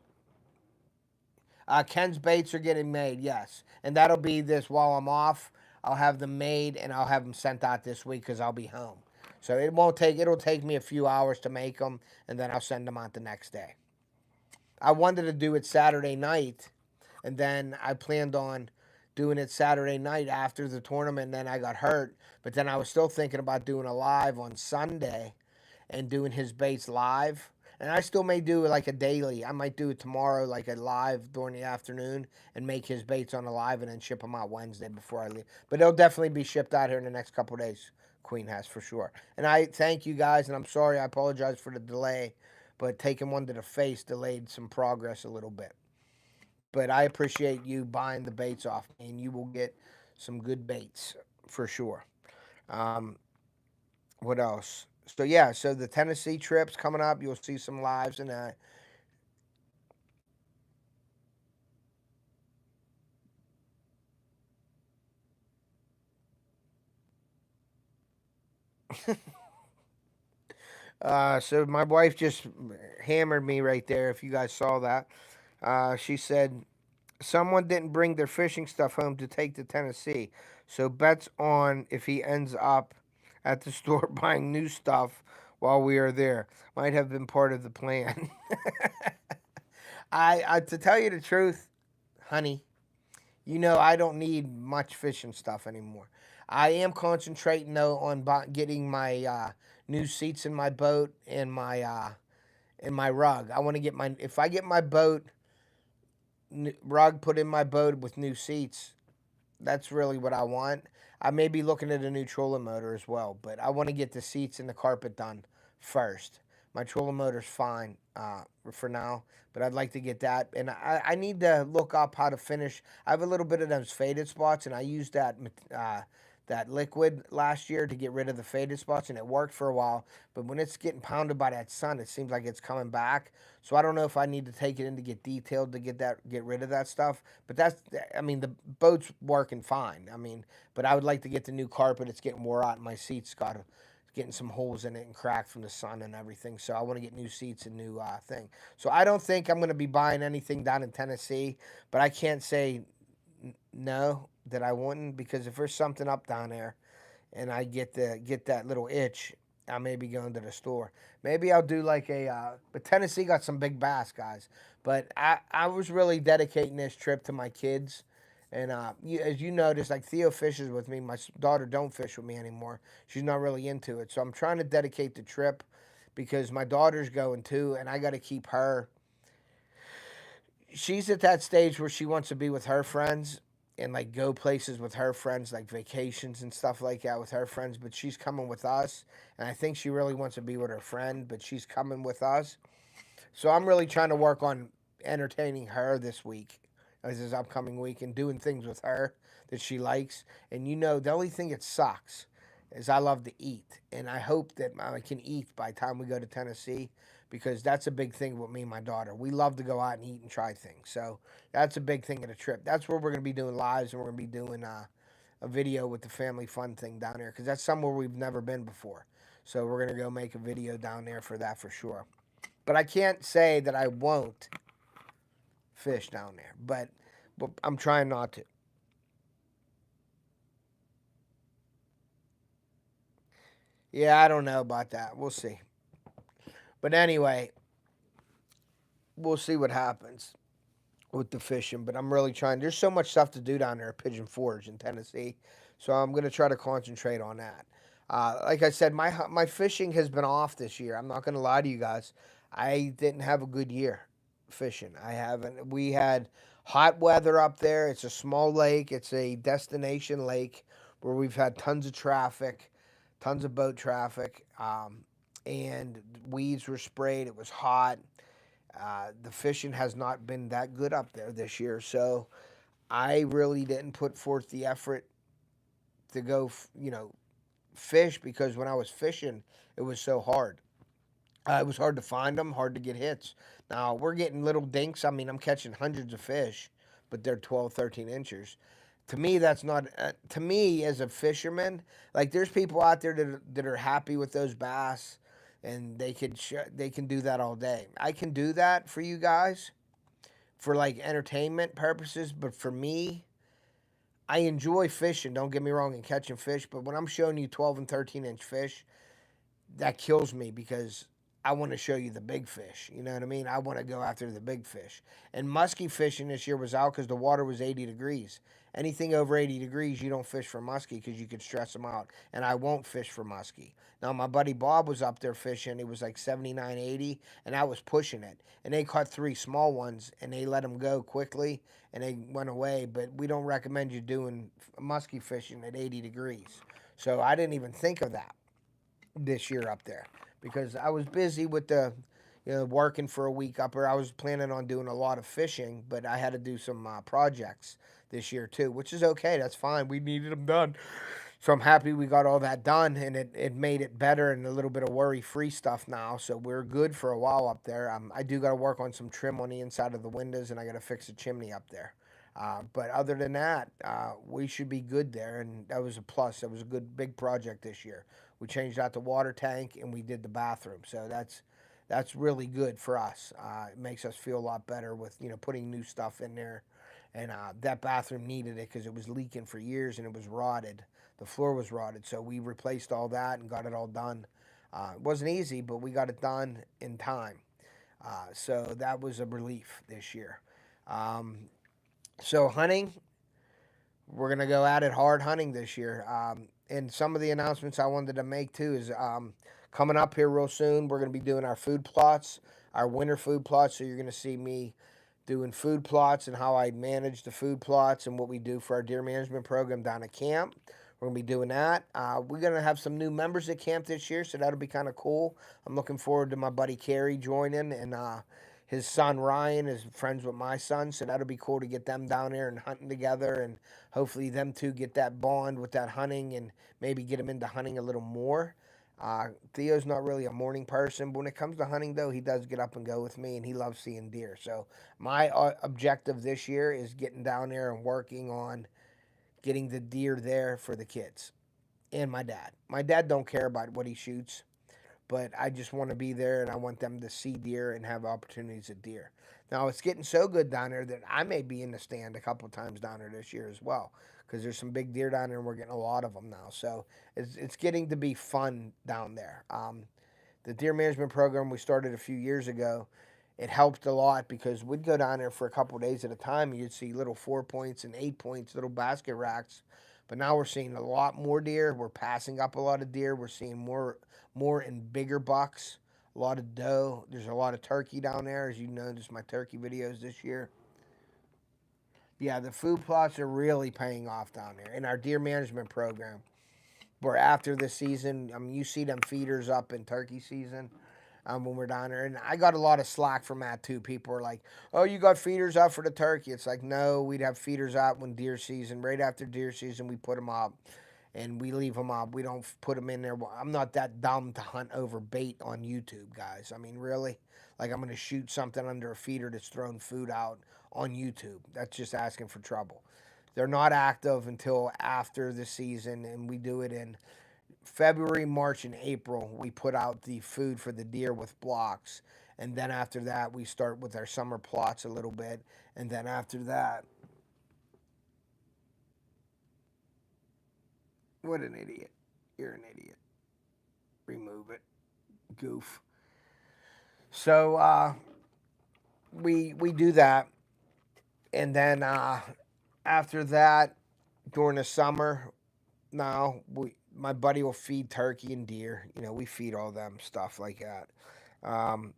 Ken's baits are getting made, yes. And that'll be this while I'm off. I'll have them made and I'll have them sent out this week because I'll be home. So it'll take me a few hours to make them and then I'll send them out the next day. I wanted to do it Saturday night and then I planned on doing it Saturday night after the tournament and then I got hurt. But then I was still thinking about doing a live on Sunday and doing his baits live. And I still may do like a daily. I might do it tomorrow, like a live during the afternoon, and make his baits on a live and then ship them out Wednesday before I leave. But they'll definitely be shipped out here in the next couple of days. Queen has for sure. And I thank you guys, and I'm sorry. I apologize for the delay. but taking one to the face delayed some progress a little bit. But I appreciate you buying the baits off me, and you will get some good baits for sure. Um, what else? So yeah, so the Tennessee trip's coming up. You'll see some lives and that. So my wife just hammered me right there. If you guys saw that, she said someone didn't bring their fishing stuff home to take to Tennessee, so bets on if he ends up at the store buying new stuff while we are there. Might have been part of the plan. I to tell you the truth, honey, you know I don't need much fishing stuff anymore. I am concentrating though on getting my new seats in my boat and my rug. I want to get my if I get my boat rug put in my boat with new seats. That's really what I want. I may be looking at a new trolling motor as well, but I want to get the seats and the carpet done first. My trolling motor's fine for now, but I'd like to get that. And I need to look up how to finish. I have a little bit of those faded spots, and I used that liquid last year to get rid of the faded spots, and it worked for a while. But when it's getting pounded by that sun, it seems like it's coming back. So I don't know if I need to take it in to get detailed to get rid of that stuff. But I mean, the boat's working fine. I mean, but I would like to get the new carpet. It's getting wore out, and my seats got getting some holes in it and cracked from the sun and everything. So I want to get new seats and new thing. So I don't think I'm going to be buying anything down in Tennessee, but I can't say no that I wouldn't, because if there's something up down there and I get that little itch, I may be going to the store. Maybe I'll do like but Tennessee got some big bass, guys. But I was really dedicating this trip to my kids. And as you notice, like Theo fishes with me. My daughter don't fish with me anymore. She's not really into it. So I'm trying to dedicate the trip because my daughter's going too, and I got to keep her. She's at that stage where she wants to be with her friends and like go places with her friends, like vacations and stuff like that with her friends. But she's coming with us, and I think she really wants to be with her friend, but she's coming with us. So I'm really trying to work on entertaining her this week, as this upcoming week, and doing things with her that she likes. And you know, the only thing that sucks is I love to eat, and I hope that I can eat by the time we go to Tennessee, because that's a big thing with me and my daughter. We love to go out and eat and try things. So that's a big thing of the trip. That's where we're going to be doing lives, and we're going to be doing a video with the family fun thing down there, because that's somewhere we've never been before. So we're going to go make a video down there for that for sure. But I can't say that I won't fish down there, but I'm trying not to. Yeah, I don't know about that. We'll see. But anyway, we'll see what happens with the fishing. But I'm really trying. There's so much stuff to do down there at Pigeon Forge in Tennessee, so I'm going to try to concentrate on that. Like I said, my fishing has been off this year. I'm not going to lie to you guys. I didn't have a good year fishing. I haven't. We had hot weather up there. It's a small lake. It's a destination lake where we've had tons of traffic, tons of boat traffic, and weeds were sprayed. It was hot. The fishing has not been that good up there this year, so I really didn't put forth the effort to go, fish, because when I was fishing, it was so hard. It was hard to find them, hard to get hits. Now we're getting little dinks. I mean, I'm catching hundreds of fish, but they're 12, 13 inches. To me, that's not. To me, as a fisherman, like there's people out there that are happy with those bass, and they can do that all day. I can do that for you guys for like entertainment purposes, but for me, I enjoy fishing. Don't get me wrong, and catching fish. But when I'm showing you 12 and 13-inch fish, that kills me, because I want to show you the big fish. You know what I mean? I want to go after the big fish. And muskie fishing this year was out because the water was 80 degrees. Anything over 80 degrees, you don't fish for muskie because you could stress them out. And I won't fish for muskie. Now, my buddy Bob was up there fishing. It was like 79, 80, and I was pushing it. And they caught 3 small ones, and they let them go quickly, and they went away. But we don't recommend you doing muskie fishing at 80 degrees. So I didn't even think of that this year up there, because I was busy with the, working for a week up there. I was planning on doing a lot of fishing, but I had to do some projects this year too, which is okay. That's fine. We needed them done. So I'm happy we got all that done, and it made it better and a little bit of worry-free stuff now. So we're good for a while up there. I do got to work on some trim on the inside of the windows, and I got to fix the chimney up there. But other than that, we should be good there, and that was a plus. That was a good big project this year. We changed out the water tank, and we did the bathroom. So that's really good for us. It makes us feel a lot better with putting new stuff in there, and that bathroom needed it because it was leaking for years and it was rotted. The floor was rotted, so we replaced all that and got it all done. It wasn't easy, but we got it done in time. So that was a relief this year. Um, so hunting, we're gonna go at it hard hunting this year. And some of the announcements I wanted to make too is coming up here real soon. We're gonna be doing our food plots, our winter food plots. So you're gonna see me doing food plots and how I manage the food plots and what we do for our deer management program down at camp. We're gonna be doing that. We're gonna have some new members at camp this year, so that'll be kind of cool. I'm looking forward to my buddy Kerry joining, and his son Ryan is friends with my son, so that'll be cool to get them down there and hunting together, and hopefully them two get that bond with that hunting, and maybe get them into hunting a little more. Theo's not really a morning person, but when it comes to hunting, though, he does get up and go with me, and he loves seeing deer. So my objective this year is getting down there and working on getting the deer there for the kids and my dad. My dad don't care about what he shoots, but I just want to be there and I want them to see deer and have opportunities at deer. Now it's getting so good down there that I may be in the stand a couple of times down there this year as well because there's some big deer down there and we're getting a lot of them now. So it's getting to be fun down there. The deer management program we started a few years ago, it helped a lot because we'd go down there for a couple of days at a time and you'd see little 4 points and 8 points, little basket racks. But now we're seeing a lot more deer. We're passing up a lot of deer. We're seeing more and bigger bucks, a lot of doe. There's a lot of turkey down there, as you noticed my turkey videos this year. Yeah, the food plots are really paying off down there in our deer management program. Where after the season, I mean, you see them feeders up in turkey season when we're down there. And I got a lot of slack from that too. People are like, "Oh, you got feeders up for the turkey?" It's like, no, we'd have feeders out when deer season. Right after deer season, we put them up and we leave them up. We don't put them in there. I'm not that dumb to hunt over bait on YouTube, guys. I mean, really? Like, I'm going to shoot something under a feeder that's throwing food out on YouTube. That's just asking for trouble. They're not active until after the season, and we do it in February, March, and April. We put out the food for the deer with blocks, and then after that, we start with our summer plots a little bit, and then after that, what an idiot! You're an idiot. Remove it, goof. So we do that, and then after that, during the summer, now my buddy will feed turkey and deer. We feed all them stuff like that. Um,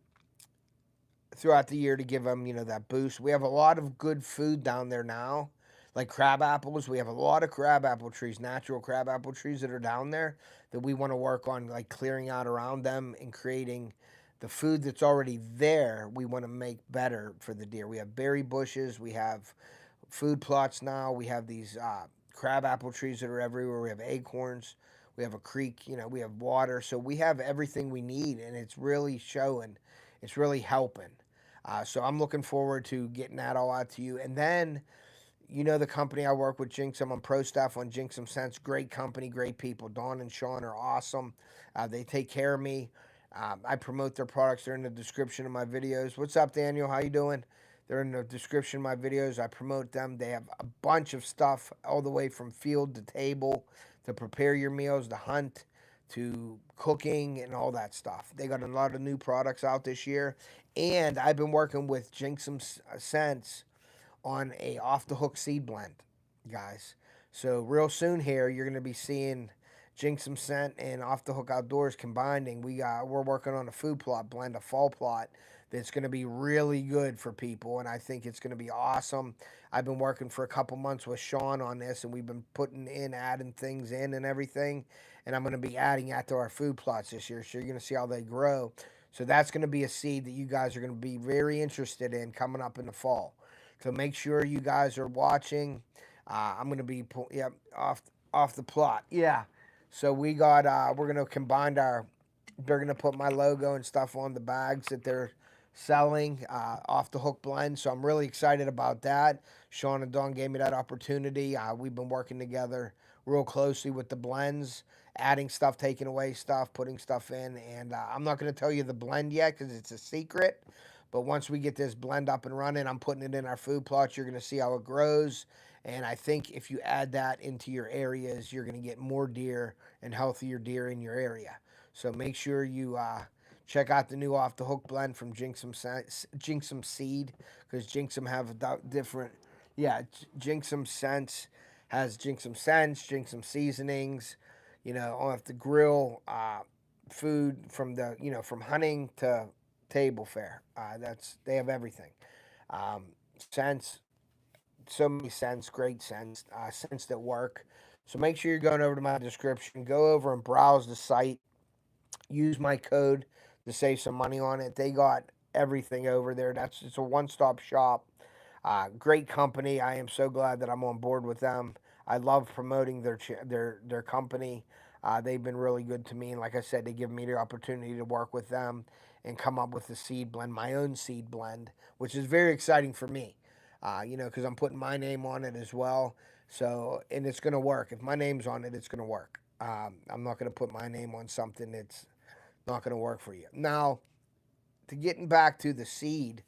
Throughout the year to give them, that boost. We have a lot of good food down there now, like crab apples. We have a lot of crab apple trees, natural crab apple trees that are down there that we want to work on, like clearing out around them and creating the food that's already there. We want to make better for the deer. We have berry bushes. We have food plots now. We have these crab apple trees that are everywhere. We have acorns. We have a creek. We have water. So we have everything we need, and it's really showing. It's really helping. So I'm looking forward to getting that all out to you. And then, the company I work with, Jinxum. I'm pro staff on Jinxum Sense. Great company, great people. Dawn and Sean are awesome. They take care of me. I promote their products. They're in the description of my videos. What's up, Daniel? How you doing? They're in the description of my videos. I promote them. They have a bunch of stuff all the way from field to table to prepare your meals, to hunt, to cooking and all that stuff. They got a lot of new products out this year. And I've been working with Jinxum Sense on a off the hook seed blend, guys. So real soon here, you're going to be seeing Jinxum Scent and Off the Hook Outdoors combining. We're working on a food plot blend, a fall plot that's going to be really good for people, and I think it's going to be awesome. I've been working for a couple months with Sean on this, and we've been adding things in and everything, and I'm going to be adding that to our food plots this year, so you're going to see how they grow. So that's going to be a seed that you guys are going to be very interested in coming up in the fall. So make sure you guys are watching. I'm going to be off the plot. Yeah. So we're going to combine our. They're going to put my logo and stuff on the bags that they're selling, off the hook blend. So I'm really excited about that. Sean and Dawn gave me that opportunity. We've been working together real closely with the blends, adding stuff, taking away stuff, putting stuff in. And I'm not going to tell you the blend yet because it's a secret. But once we get this blend up and running, I'm putting it in our food plots. You're going to see how it grows. And I think if you add that into your areas, you're going to get more deer and healthier deer in your area. So make sure you check out the new Off the Hook blend from Jinxum Seed, because Jinxum have different, yeah, Jinxum Sense has Jinxum Sense, Jinxum Seasonings, off the grill, food from from hunting to table fare. They have everything. Um, Scents, so many scents, great scents, scents that work. So make sure you're going over to my description. Go over and browse the site. Use my code to save some money on it. They got everything over there. It's a one-stop shop. Great company. I am so glad that I'm on board with them. I love promoting their company. They've been really good to me, and like I said, they give me the opportunity to work with them and come up with a seed blend, my own seed blend, which is very exciting for me. Because I'm putting my name on it as well. So, and it's going to work. If my name's on it, it's going to work. I'm not going to put my name on something that's not going to work for you. Now, to getting back to the seed,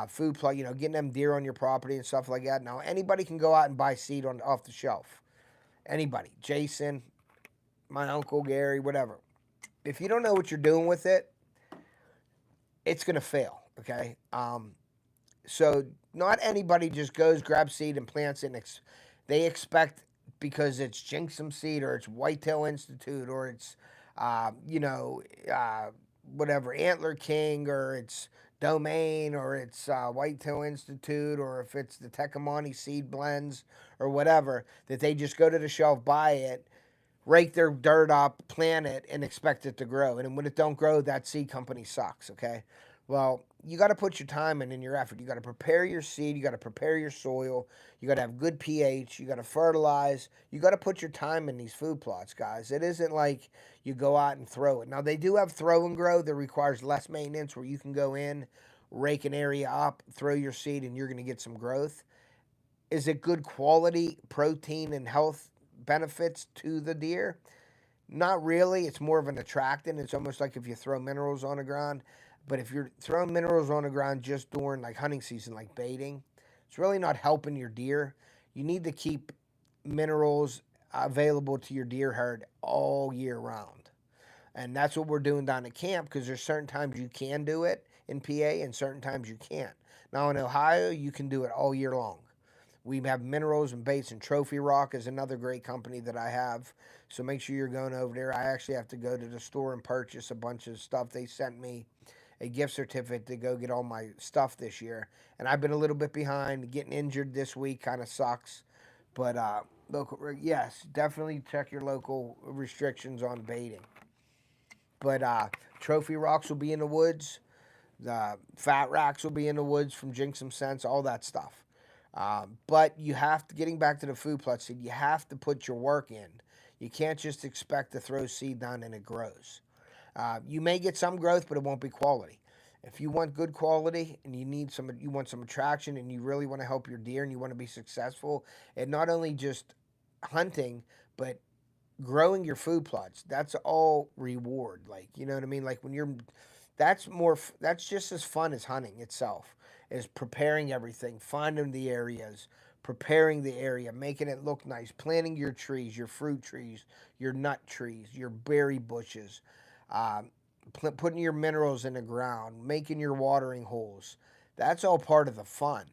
food plot, getting them deer on your property and stuff like that. Now, anybody can go out and buy seed off the shelf. Anybody. Jason, my uncle Gary, whatever. If you don't know what you're doing with it, it's going to fail, okay? So not anybody just goes, grabs seed, and plants it. They expect, because it's Jinxum Seed or it's Whitetail Institute or it's, uh, you know, uh, whatever, Antler King, or it's Domain, or it's Whitetail Institute, or if it's the Tecumseh Seed Blends or whatever, that they just go to the shelf, buy it, rake their dirt up, plant it, and expect it to grow. And when it don't grow, that seed company sucks, okay? Well, you got to put your time in and your effort. You got to prepare your seed. You got to prepare your soil. You got to have good pH. You got to fertilize. You got to put your time in these food plots, guys. It isn't like you go out and throw it. Now, they do have throw and grow that requires less maintenance, where you can go in, rake an area up, throw your seed, and you're going to get some growth. Is it good quality protein and health benefits to the deer? Not really. It's more of an attractant. It's almost like if you throw minerals on the ground. But if you're throwing minerals on the ground just during like hunting season, like baiting, it's really not helping your deer. You need to keep minerals available to your deer herd all year round. And that's what we're doing down at camp, because there's certain times you can do it in PA and certain times you can't. Now in Ohio, you can do it all year long. We have minerals and baits, and Trophy Rock is another great company that I have. So make sure you're going over there. I actually have to go to the store and purchase a bunch of stuff. They sent me a gift certificate to go get all my stuff this year. And I've been a little bit behind. Getting injured this week kind of sucks. But yes, definitely check your local restrictions on baiting. But Trophy Rocks will be in the woods. The Fat Racks will be in the woods from Jinxum Sense, all that stuff. But you have to, getting back to the food plot seed, you have to put your work in. You can't just expect to throw seed down and it grows. You may get some growth, but it won't be quality. If you want good quality and you want some attraction, and you really want to help your deer and you want to be successful, and not only just hunting, but growing your food plots, that's all reward. Like, you know what I mean? Like when you're, that's just as fun as hunting itself, is preparing everything, finding the areas, preparing the area, making it look nice, planting your trees, your fruit trees, your nut trees, your berry bushes, um, putting your minerals in the ground, making your watering holes. That's all part of the fun.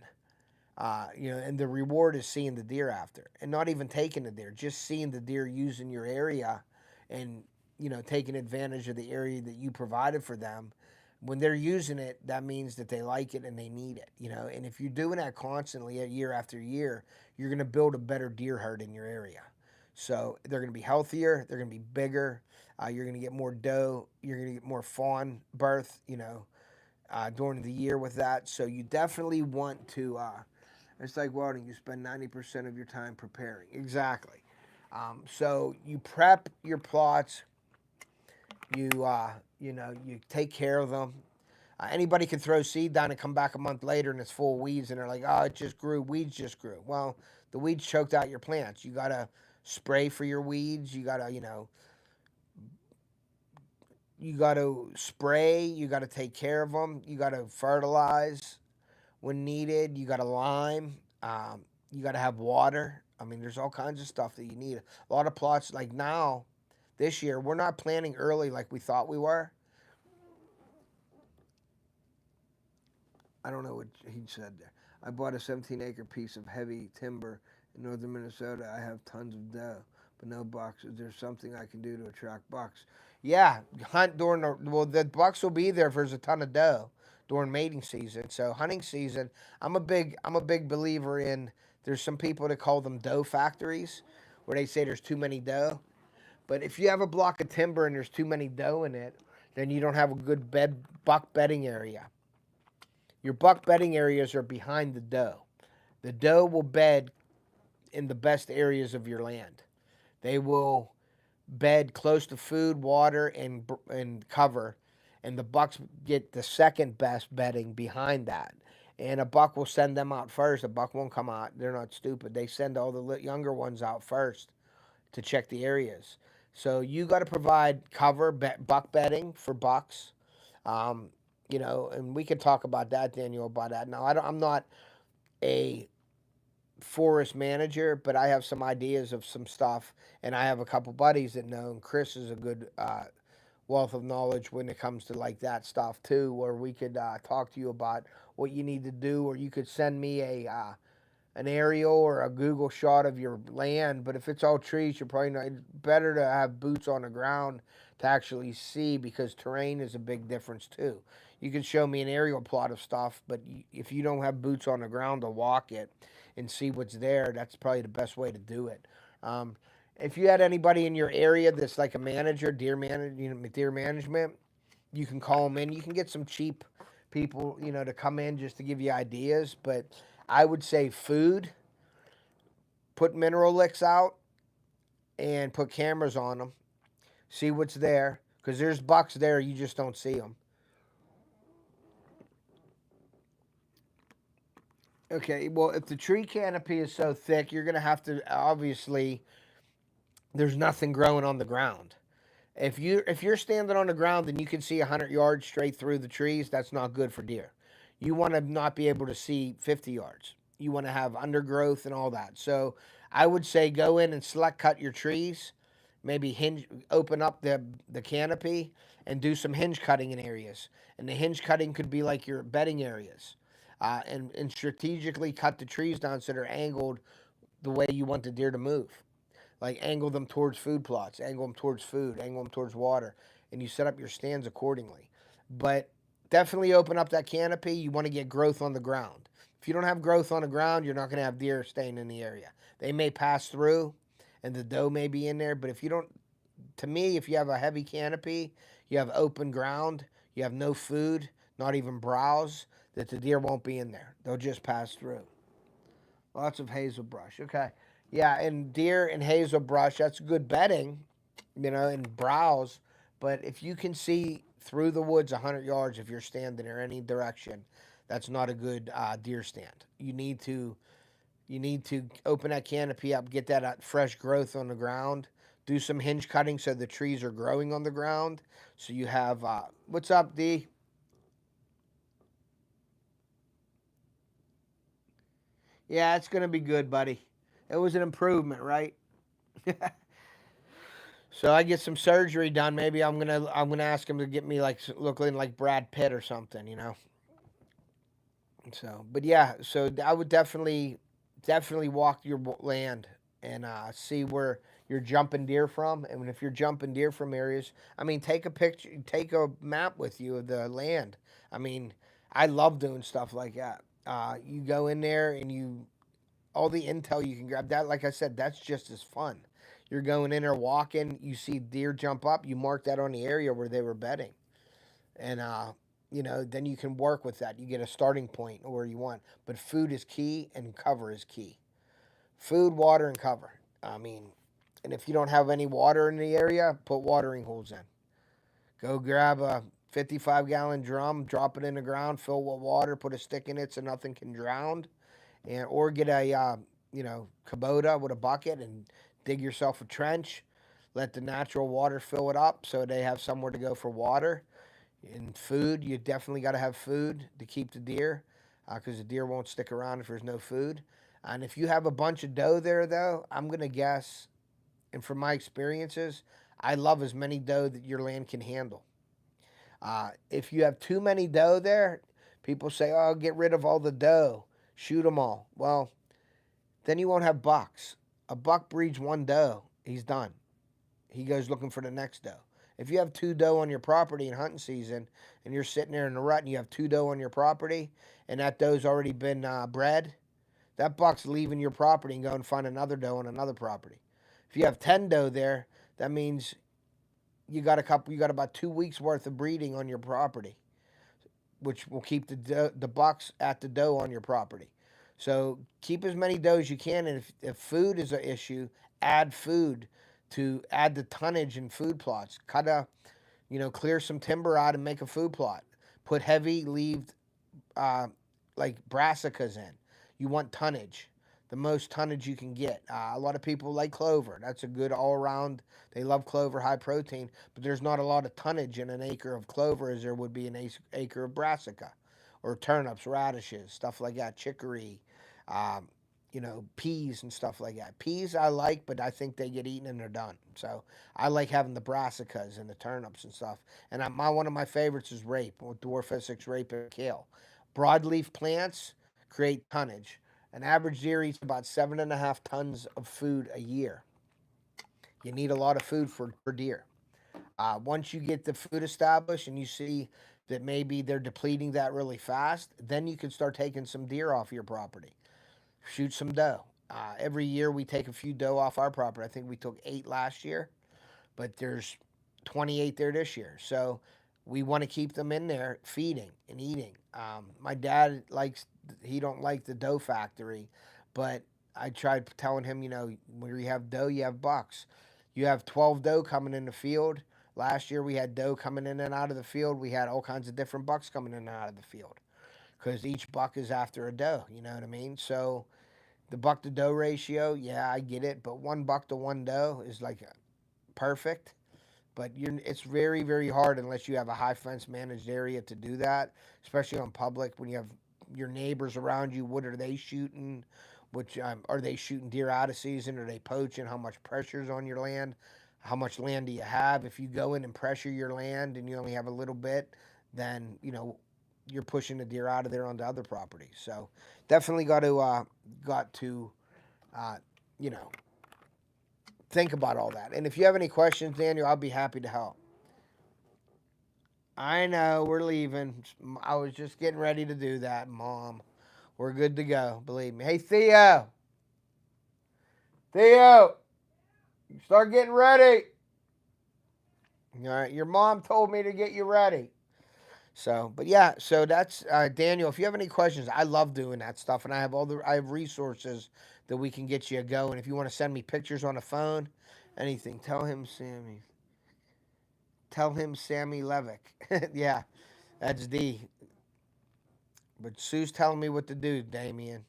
And the reward is seeing the deer after, and not even taking the deer, just seeing the deer using your area, and taking advantage of the area that you provided for them. When they're using it, that means that they like it and they need it. And if you're doing that constantly, year after year, you're going to build a better deer herd in your area. So they're going to be healthier. They're going to be bigger. You're going to get more doe. You're going to get more fawn birth, during the year with that. So you definitely want to, it's like welding. You spend 90% of your time preparing. Exactly. So you prep your plots. You take care of them. Anybody can throw seed down and come back a month later and it's full of weeds and they're like, oh, it just grew. Weeds just grew. Well, the weeds choked out your plants. You got to spray for your weeds. You got to, you got to spray. You got to take care of them. You got to fertilize when needed. You got to lime. You got to have water. I mean, there's all kinds of stuff that you need. A lot of plots, like now, this year, we're not planting early like we thought we were. I don't know what he said there. I bought a 17-acre piece of heavy timber in northern Minnesota. I have tons of doe, but no bucks. Is there something I can do to attract bucks? Yeah, hunt during the bucks will be there if there's a ton of doe during mating season. So hunting season, I'm a big believer in. There's some people that call them doe factories, where they say there's too many doe. But if you have a block of timber and there's too many doe in it, then you don't have a good buck bedding area. Your buck bedding areas are behind the doe. The doe will bed in the best areas of your land. They will bed close to food, water, and cover, and the bucks get the second best bedding behind that. And a buck will send them out first. A buck won't come out. They're not stupid. They send all the younger ones out first to check the areas. So you got to provide cover, buck bedding for bucks. Um, and we can talk about that, Daniel, about that. Now, I'm not a forest manager, but I have some ideas of some stuff, and I have a couple buddies that know. And Chris is a good wealth of knowledge when it comes to like that stuff too, where we could talk to you about what you need to do, or you could send me an aerial or a Google shot of your land. But if it's all trees, you're probably not. It's better to have boots on the ground to actually see, because terrain is a big difference too. You can show me an aerial plot of stuff, but if you don't have boots on the ground to walk it and see what's there, that's probably the best way to do it. Um, if you had anybody in your area that's like a manager, deer management, you can call them in. You can get some cheap people, to come in just to give you ideas. But I would say food, put mineral licks out, and put cameras on them. See what's there, because there's bucks there. You just don't see them. Okay, well, if the tree canopy is so thick, you're going to have to obviously there's nothing growing on the ground. If you're standing on the ground and you can see 100 yards straight through the trees, that's not good for deer. You want to not be able to see 50 yards. You want to have undergrowth and all that. So I would say go in and select cut your trees, maybe open up the canopy and do some hinge cutting in areas. And the hinge cutting could be like your bedding areas, and strategically cut the trees down so they're angled the way you want the deer to move. Like angle them towards food plots, angle them towards food, angle them towards water, and you set up your stands accordingly. But definitely open up that canopy. You want to get growth on the ground. If you don't have growth on the ground, you're not going to have deer staying in the area. They may pass through, and the doe may be in there. But if you don't, to me, if you have a heavy canopy, you have open ground, you have no food, not even browse, that the deer won't be in there. They'll just pass through. Lots of hazel brush. Okay. Yeah, and deer and hazel brush, that's good bedding, and browse. But if you can see through the woods 100 yards, if you're standing in any direction, that's not a good deer stand. You need to open that canopy up, get that fresh growth on the ground, do some hinge cutting so the trees are growing on the ground. So you have, what's up, D? Yeah, it's gonna be good, buddy. It was an improvement, right? So I get some surgery done. Maybe I'm gonna ask him to get me like looking like Brad Pitt or something. So, but yeah, so I would definitely walk your land and see where you're jumping deer from. And if you're jumping deer from areas, I mean, take a picture, take a map with you of the land. I mean, I love doing stuff like that. You go in there and all the intel you can grab. That, like I said, that's just as fun. You're going in there walking, you see deer jump up, you mark that on the area where they were bedding. And, then you can work with that. You get a starting point where you want. But food is key and cover is key. Food, water, and cover. I mean, and if you don't have any water in the area, put watering holes in. Go grab a 55-gallon drum, drop it in the ground, fill it with water, put a stick in it so nothing can drown, and or get a Kubota with a bucket and dig yourself a trench. Let the natural water fill it up so they have somewhere to go for water. And food, you definitely got to have food to keep the deer, because the deer won't stick around if there's no food. And if you have a bunch of doe there, though, I'm gonna guess, and from my experiences, I love as many doe that your land can handle. If you have too many doe there, people say, "Oh, get rid of all the doe, shoot them all." Well, then you won't have bucks. A buck breeds one doe, he's done. He goes looking for the next doe. If you have two doe on your property in hunting season, and you're sitting there in the rut and you have two doe on your property, and that doe's already been bred, that buck's leaving your property and going to find another doe on another property. If you have 10 doe there, that means you got about 2 weeks worth of breeding on your property, which will keep the bucks at the doe on your property. So keep as many doe as you can, and if food is an issue, add food to add the tonnage in food plots. Clear some timber out and make a food plot. Put heavy leaved uh, like brassicas in. You want tonnage, the most tonnage you can get. A lot of people like clover. That's a good all around. They love clover, high protein, but there's not a lot of tonnage in an acre of clover as there would be an acre of brassica, or turnips, radishes, stuff like that, chicory, um, peas and stuff like that. Peas I like, but I think they get eaten and they're done. So I like having the brassicas and the turnips and stuff. And one of my favorites is rape, with dwarf Essex rape and kale. Broadleaf plants create tonnage. An average deer eats about 7.5 tons of food a year. You need a lot of food for deer. Once you get the food established and you see that maybe they're depleting that really fast, then you can start taking some deer off your property. Shoot some doe. Every year we take a few doe off our property. I think we took 8 last year, but there's 28 there this year. So we want to keep them in there feeding and eating. My dad he don't like the doe factory, but I tried telling him, where you have doe, you have bucks. You have 12 doe coming in the field. Last year we had doe coming in and out of the field. We had all kinds of different bucks coming in and out of the field, because each buck is after a doe. You know what I mean? So the buck to doe ratio, yeah, I get it, but one buck to one doe is like perfect. But it's very, very hard unless you have a high fence managed area to do that, especially on public when you have your neighbors around you. What are they shooting? Which are they shooting deer out of season? Are they poaching? How much pressure is on your land? How much land do you have? If you go in and pressure your land and you only have a little bit, then you're pushing the deer out of there onto other properties. So definitely got to uh, you know think about all that. And if you have any questions, Daniel, I'll be happy to help. I know we're leaving. I was just getting ready to do that, Mom. We're good to go. Believe me. Hey, Theo. Theo, start getting ready. All right. Your mom told me to get you ready. So, but yeah, so that's Daniel. If you have any questions, I love doing that stuff, and I have resources that we can get you going. If you want to send me pictures on the phone, anything, tell him Sammy Levick. Yeah, that's D. But Sue's telling me what to do, Damien.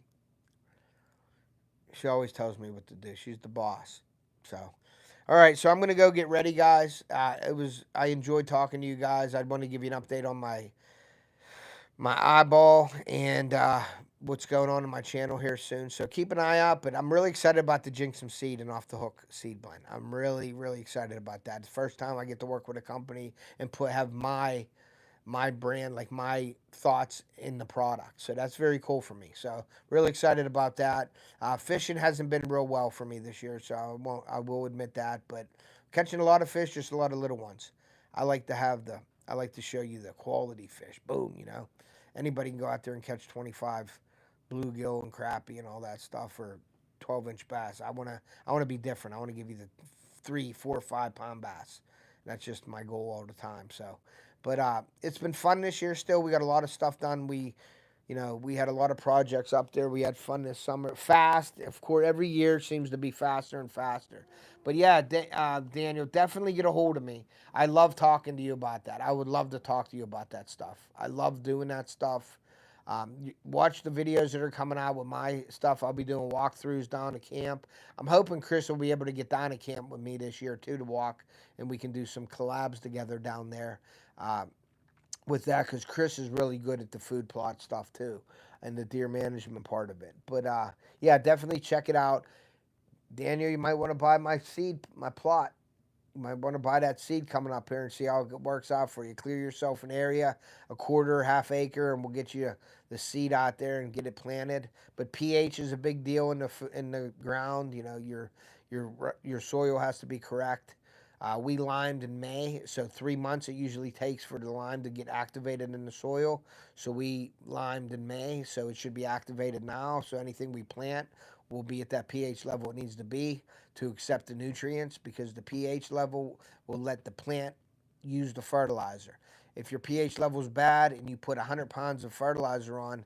She always tells me what to do. She's the boss. So, all right. So I'm gonna go get ready, guys. I enjoyed talking to you guys. I'd want to give you an update on my eyeball and what's going on in my channel here soon. So keep an eye out. But I'm really excited about the Jinxum seed and Off the Hook seed blend. I'm really, really excited about that. It's the first time I get to work with a company and have my brand, like my thoughts in the product. So that's very cool for me. So really excited about that. Fishing hasn't been real well for me this year, so I will admit that. But catching a lot of fish, just a lot of little ones. I like to show you the quality fish. Boom, anybody can go out there and catch 25 bluegill and crappie and all that stuff, or 12-inch bass. I wanna be different. I want to give you the 3, 4, 5 pound bass. That's just my goal all the time. So, but it's been fun this year. Still, we got a lot of stuff done. We had a lot of projects up there. We had fun this summer. Fast, of course, every year seems to be faster and faster. But yeah, Daniel, definitely get a hold of me. I love talking to you about that. I would love to talk to you about that stuff. I love doing that stuff. Watch the videos that are coming out with my stuff. I'll be doing walkthroughs down to camp. I'm hoping Chris will be able to get down to camp with me this year too to walk, and we can do some collabs together down there. With that, because Chris is really good at the food plot stuff too, and the deer management part of it. But yeah, definitely check it out. Daniel, you might want to buy my seed, my plot. You might want to buy that seed coming up here and see how it works out for you. Clear yourself an area, a quarter, half acre, and we'll get you the seed out there and get it planted. But pH is a big deal in the ground. You know, your soil has to be correct. We limed in May, so 3 months it usually takes for the lime to get activated in the soil. So we limed in May, so it should be activated now. So anything we plant will be at that pH level it needs to be to accept the nutrients, because the pH level will let the plant use the fertilizer. If your pH level is bad and you put 100 pounds of fertilizer on,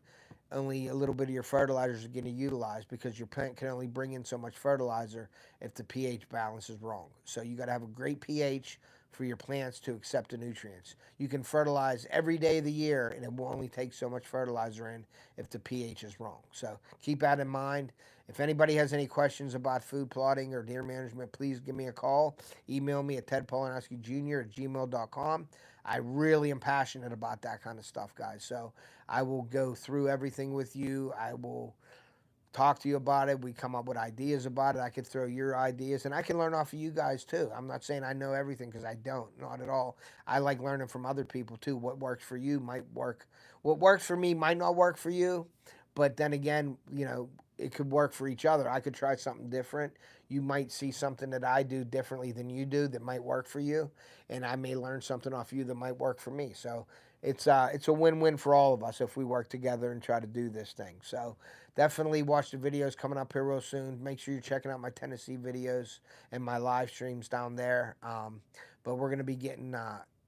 only a little bit of your fertilizer is getting utilized, because your plant can only bring in so much fertilizer if the pH balance is wrong. So you got to have a great pH for your plants to accept the nutrients. You can fertilize every day of the year, and it will only take so much fertilizer in if the pH is wrong. So keep that in mind. If anybody has any questions about food plotting or deer management, please give me a call. Email me at tedpolanowskijr@gmail.com. I really am passionate about that kind of stuff, guys. So I will go through everything with you. I will talk to you about it. We come up with ideas about it. I could throw your ideas, and I can learn off of you guys too. I'm not saying I know everything, because I don't, not at all. I like learning from other people too. What works for you might work. What works for me might not work for you, but then again, it could work for each other. I could try something different. You might see something that I do differently than you do that might work for you, and I may learn something off you that might work for me. So it's a win-win for all of us if we work together and try to do this thing. So definitely watch the videos coming up here real soon. Make sure you're checking out my Tennessee videos and my live streams down there. But we're going to be getting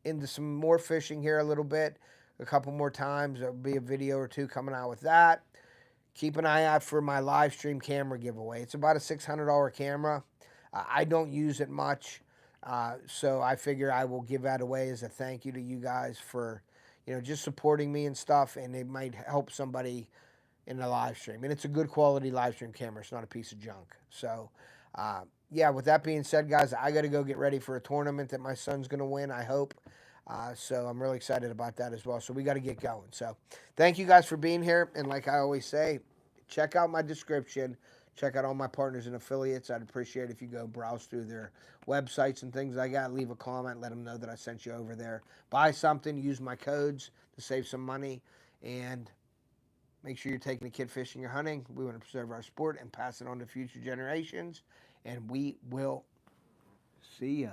into some more fishing here a little bit, a couple more times. There'll be a video or two coming out with that. Keep an eye out for my live stream camera giveaway. It's about a $600 camera. I don't use it much, so I figure I will give that away as a thank you to you guys for, just supporting me and stuff, and it might help somebody in the live stream. And it's a good quality live stream camera. It's not a piece of junk. So, yeah, with that being said, guys, I got to go get ready for a tournament that my son's going to win, I hope. So I'm really excited about that as well. So we got to get going. So thank you guys for being here. And like I always say, check out my description. Check out all my partners and affiliates. I'd appreciate if you go browse through their websites and things like that. Leave a comment. Let them know that I sent you over there. Buy something. Use my codes to save some money. And make sure you're taking the kid fishing or hunting. We want to preserve our sport and pass it on to future generations. And we will see ya.